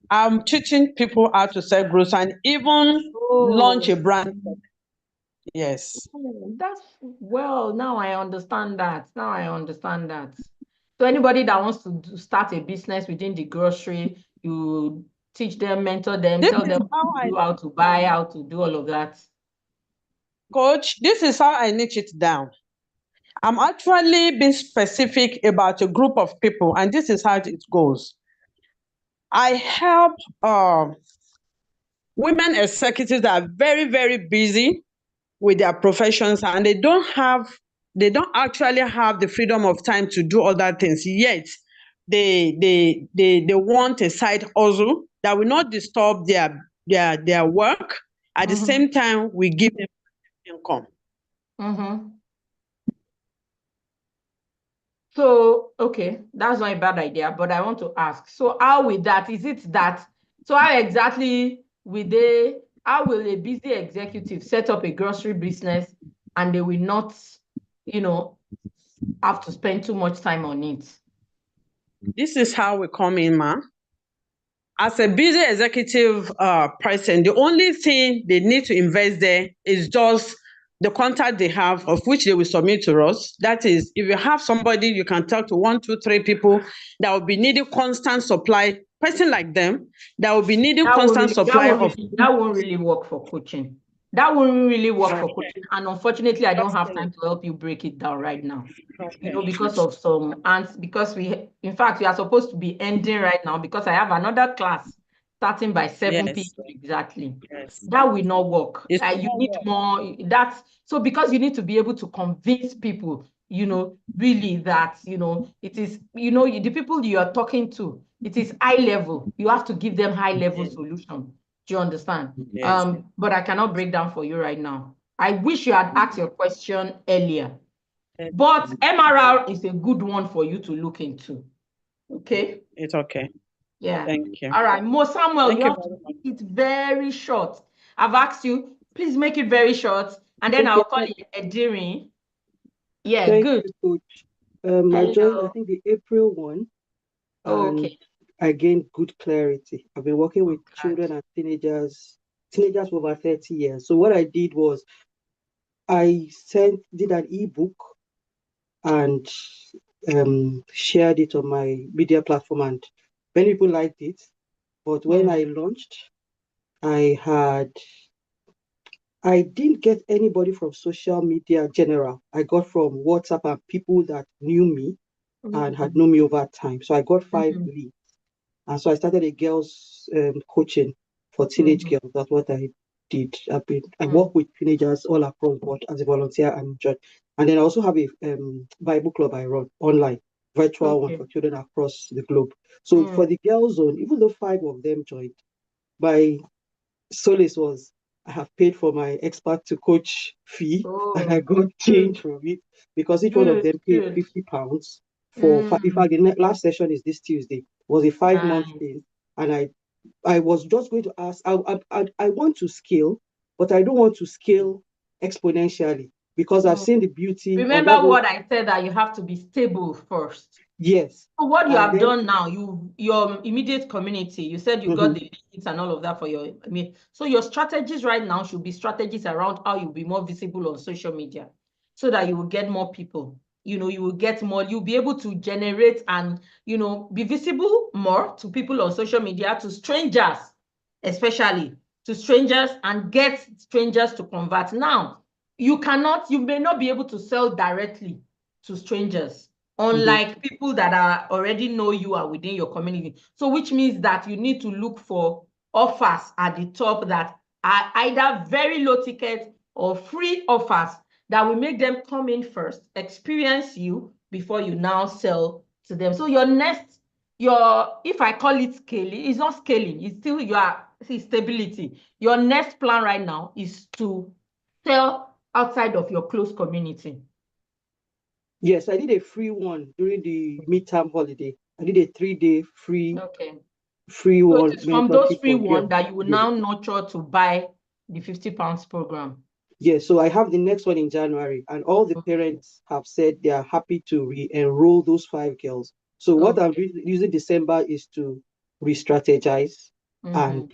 I'm teaching people how to sell groceries and even launch a brand. Yes. Oh, that's well, now I understand that. Now I understand that. So anybody that wants to start a business within the grocery, you teach them, mentor them, This tell is them how to buy, how to do all of that. Coach, this is how I niche it down. I'm actually being specific about a group of people, and this is how it goes. I help women executives that are very, very busy with their professions, and they don't actually have the freedom of time to do other things. Yet they want a side hustle that will not disturb their work. At the same time, we give them income. So, okay, that's not a bad idea, but I want to ask, so how with that, is it that, so how exactly how will a busy executive set up a grocery business and they will not, have to spend too much time on it? This is how we come in, ma. As a busy executive person, the only thing they need to invest there is just the contact they have, of which they will submit to us. That is, if you have somebody you can talk to, 1, 2, 3 people that will be needing constant supply, person like them, that will be needing constant supply of. That won't really work for coaching. That won't really work for coaching. And unfortunately, I don't have time to help you break it down right now. Because of some, and because in fact, we are supposed to be ending right now because I have another class starting by 7 p.m. exactly. That will not work. You need more, so because you need to be able to convince people, really that, it is, the people you are talking to, it is high level. You have to give them high level solution. Do you understand? Yes. But I cannot break down for you right now. I wish you had asked your question earlier. But MRR is a good one for you to look into. Okay? It's okay. Yeah. Thank you. All right. Mo Samuel, Thank you you have to make it very short. I've asked you, please make it very short. And then Okay, I'll call it Edirin. Yeah, thank good. you, Coach. I joined, I think, the April one, and Okay. I gained good clarity. I've been working with children and teenagers for over 30 years. So what I did was I did an ebook and shared it on my media platform, and many people liked it. But when I launched, I didn't get anybody from social media general. I got from WhatsApp and people that knew me and had known me over time. So I got 5 leads. And so I started a girls coaching for teenage girls. That's what I did. I work with teenagers all across the board as a volunteer and judge. And then I also have a Bible club I run online, virtual one for children across the globe. So for the girls zone, even though 5 of them joined, my solace was I have paid for my Expert2Coach fee and I got change from it because each one of them paid £50 for. In fact, the last session is this Tuesday. Was a 5-month thing, and I was just going to ask. I want to scale, but I don't want to scale exponentially because I've seen the beauty. Remember what I said, that you have to be stable first. Yes. So what you have done now, your immediate community, you said you got the leads and all of that for so your strategies right now should be strategies around how you'll be more visible on social media so that you will get more people. You will get more, you'll be able to generate and, be visible more to people on social media, to strangers, especially to strangers, and get strangers to convert. Now, you may not be able to sell directly to strangers, unlike people that are already know you are within your community. So which means that you need to look for offers at the top that are either very low ticket or free offers that will make them come in first, experience you before you now sell to them. So if I call it scaling, it's not scaling, it's still stability. Your next plan right now is to sell outside of your close community. Yes, I did a free one during the midterm holiday. I did a 3-day free one. So it is from those free ones that you will now nurture to buy the £50 program. Yes, so I have the next one in January, and all the parents have said they are happy to re-enroll those 5 girls. So what I'm using December is to re-strategize and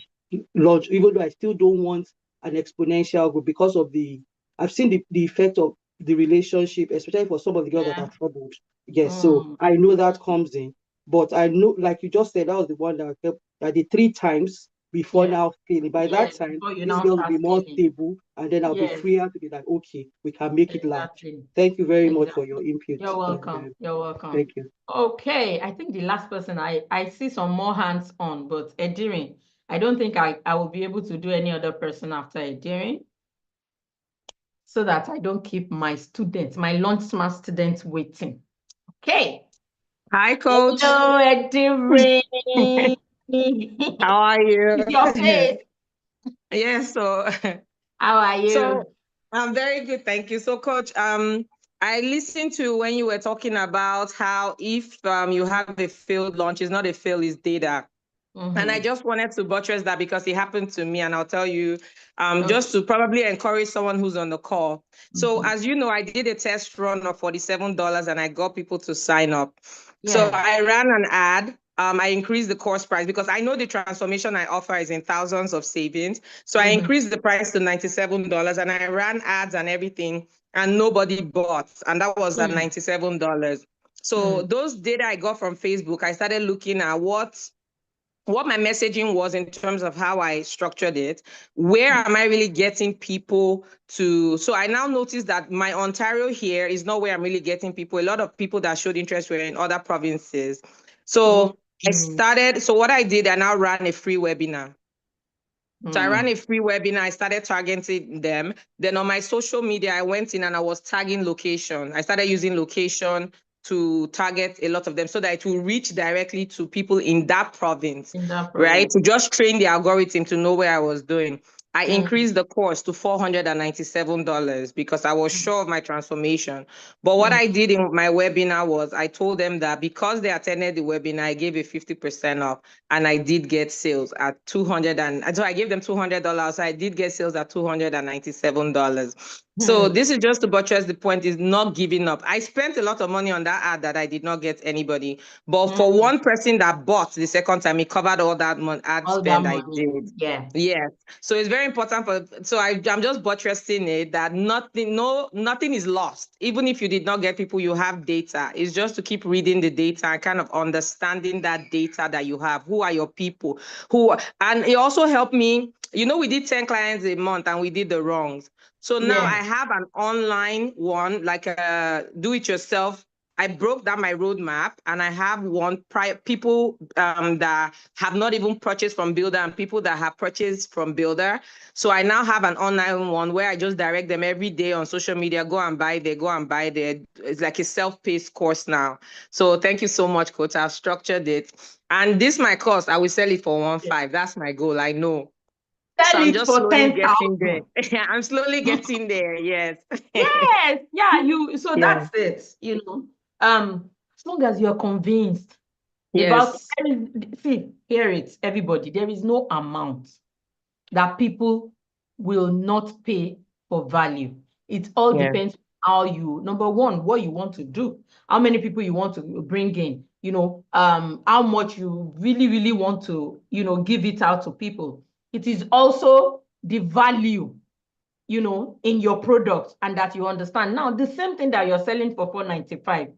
launch, even though I still don't want an exponential growth because of the I've seen the effect of the relationship, especially for some of the girls that are troubled. Yes, so I know that comes in. But I know, like you just said, that was the one that helped, that did 3 times before now scaling. By that time, this girl will be more stable, and then I'll be freer to be like, okay, we can make it large. Thank you very much for your input. You're welcome. You're welcome. Thank you. Okay, I think the last person, I see some more hands on, but Edirin, I don't think I will be able to do any other person after Edirin, so that I don't keep my students, my Launch Smart students waiting. Okay. Hi, Coach. Hello, Edirin. How are you? It's your face. Yes, so how are you? So I'm very good, thank you. So, Coach, I listened to when you were talking about how if you have a failed launch, it's not a fail, it's data. And I just wanted to buttress that because it happened to me, and I'll tell you, just to probably encourage someone who's on the call. So as you know, I did a test run of $47 and I got people to sign up. So I ran an ad. I increased the course price because I know the transformation I offer is in thousands of savings. So I increased the price to $97 and I ran ads and everything, and nobody bought. And that was at $97. So those data I got from Facebook, I started looking at what my messaging was in terms of how I structured it. Where am I really getting people to? So I now noticed that my Ontario here is not where I'm really getting people. A lot of people that showed interest were in other provinces. So so what I did, I now ran a free webinar. So I ran a free webinar. I started targeting them. Then on my social media, I went in and I was tagging location. I started using location to target a lot of them so that it will reach directly to people in that province, right? To just train the algorithm to know where I was doing. I increased the course to $497 because I was sure of my transformation. But what I did in my webinar was I told them that because they attended the webinar, I gave a 50% off, and I did get sales at $200. So I gave them $200. So I did get sales at $297. So this is just to buttress the point, is not giving up. I spent a lot of money on that ad that I did not get anybody. But for one person that bought the second time, it covered all that ad spend I did. Yes. So it's very important I'm just buttressing it that nothing is lost. Even if you did not get people, you have data. It's just to keep reading the data and kind of understanding that data that you have. Who are your people? And it also helped me, we did 10 clients a month and we did the wrongs. So now I have an online one, like a do-it-yourself. I broke down my roadmap, and I have one people that have not even purchased from Builder and people that have purchased from Builder. So I now have an online one where I just direct them every day on social media, go and buy there. It's like a self-paced course now. So thank you so much, Coach. I've structured it. And this my course, I will sell it for $1,500. That's my goal, I know. So I'm just slowly getting there. I'm slowly getting there. Yes. Yes. Yeah. So that's it. As long as you're convinced about, hear it, everybody. There is no amount that people will not pay for value. It all depends on how number one, what you want to do, how many people you want to bring in, how much you really, really want to, give it out to people. It is also the value, in your product, and that you understand. Now, the same thing that you're selling for $495,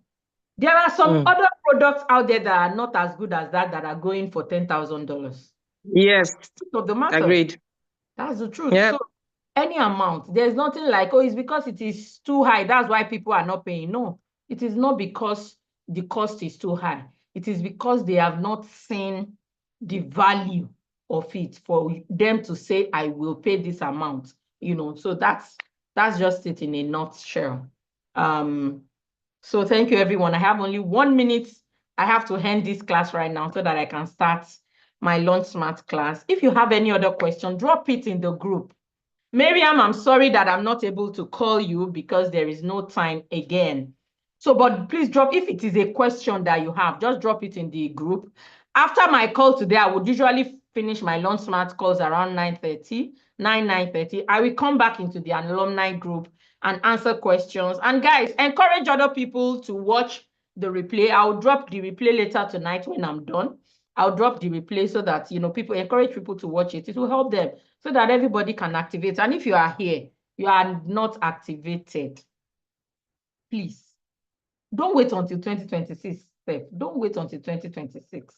there are some other products out there that are not as good as that are going for $10,000. Yes. Of the matter. Agreed. That's the truth. So any amount, there's nothing like, it's because it is too high, that's why people are not paying. No, it is not because the cost is too high. It is because they have not seen the value of it for them to say, I will pay this amount. So that's just it in a nutshell. So thank you, everyone. I have only 1 minute. I have to end this class right now so that I can start my Launch Smart class. If you have any other question, drop it in the group. Miriam, I'm sorry that I'm not able to call you because there is no time again. So, but please drop, if it is a question that you have, just drop it in the group. After my call today, I would usually finish my Launch Smart calls around 9:30. I will come back into the alumni group and answer questions. And guys, encourage other people to watch the replay. I'll drop the replay later tonight when I'm done. I'll drop the replay so that, encourage people to watch it. It will help them so that everybody can activate. And if you are here, you are not activated, please, don't wait until 2026. Don't wait until 2026.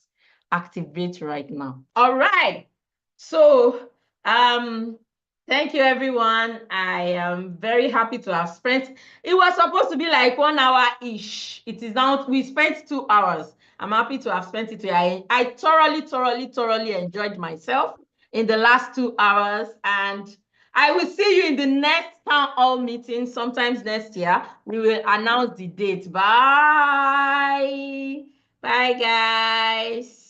Activate right now. All right. So, thank you, everyone. I am very happy to have spent. It was supposed to be like 1 hour-ish. It is now, we spent 2 hours. I'm happy to have spent it here. I thoroughly enjoyed myself in the last 2 hours, and I will see you in the next town hall meeting sometimes next year. We will announce the date. Bye. Bye, guys.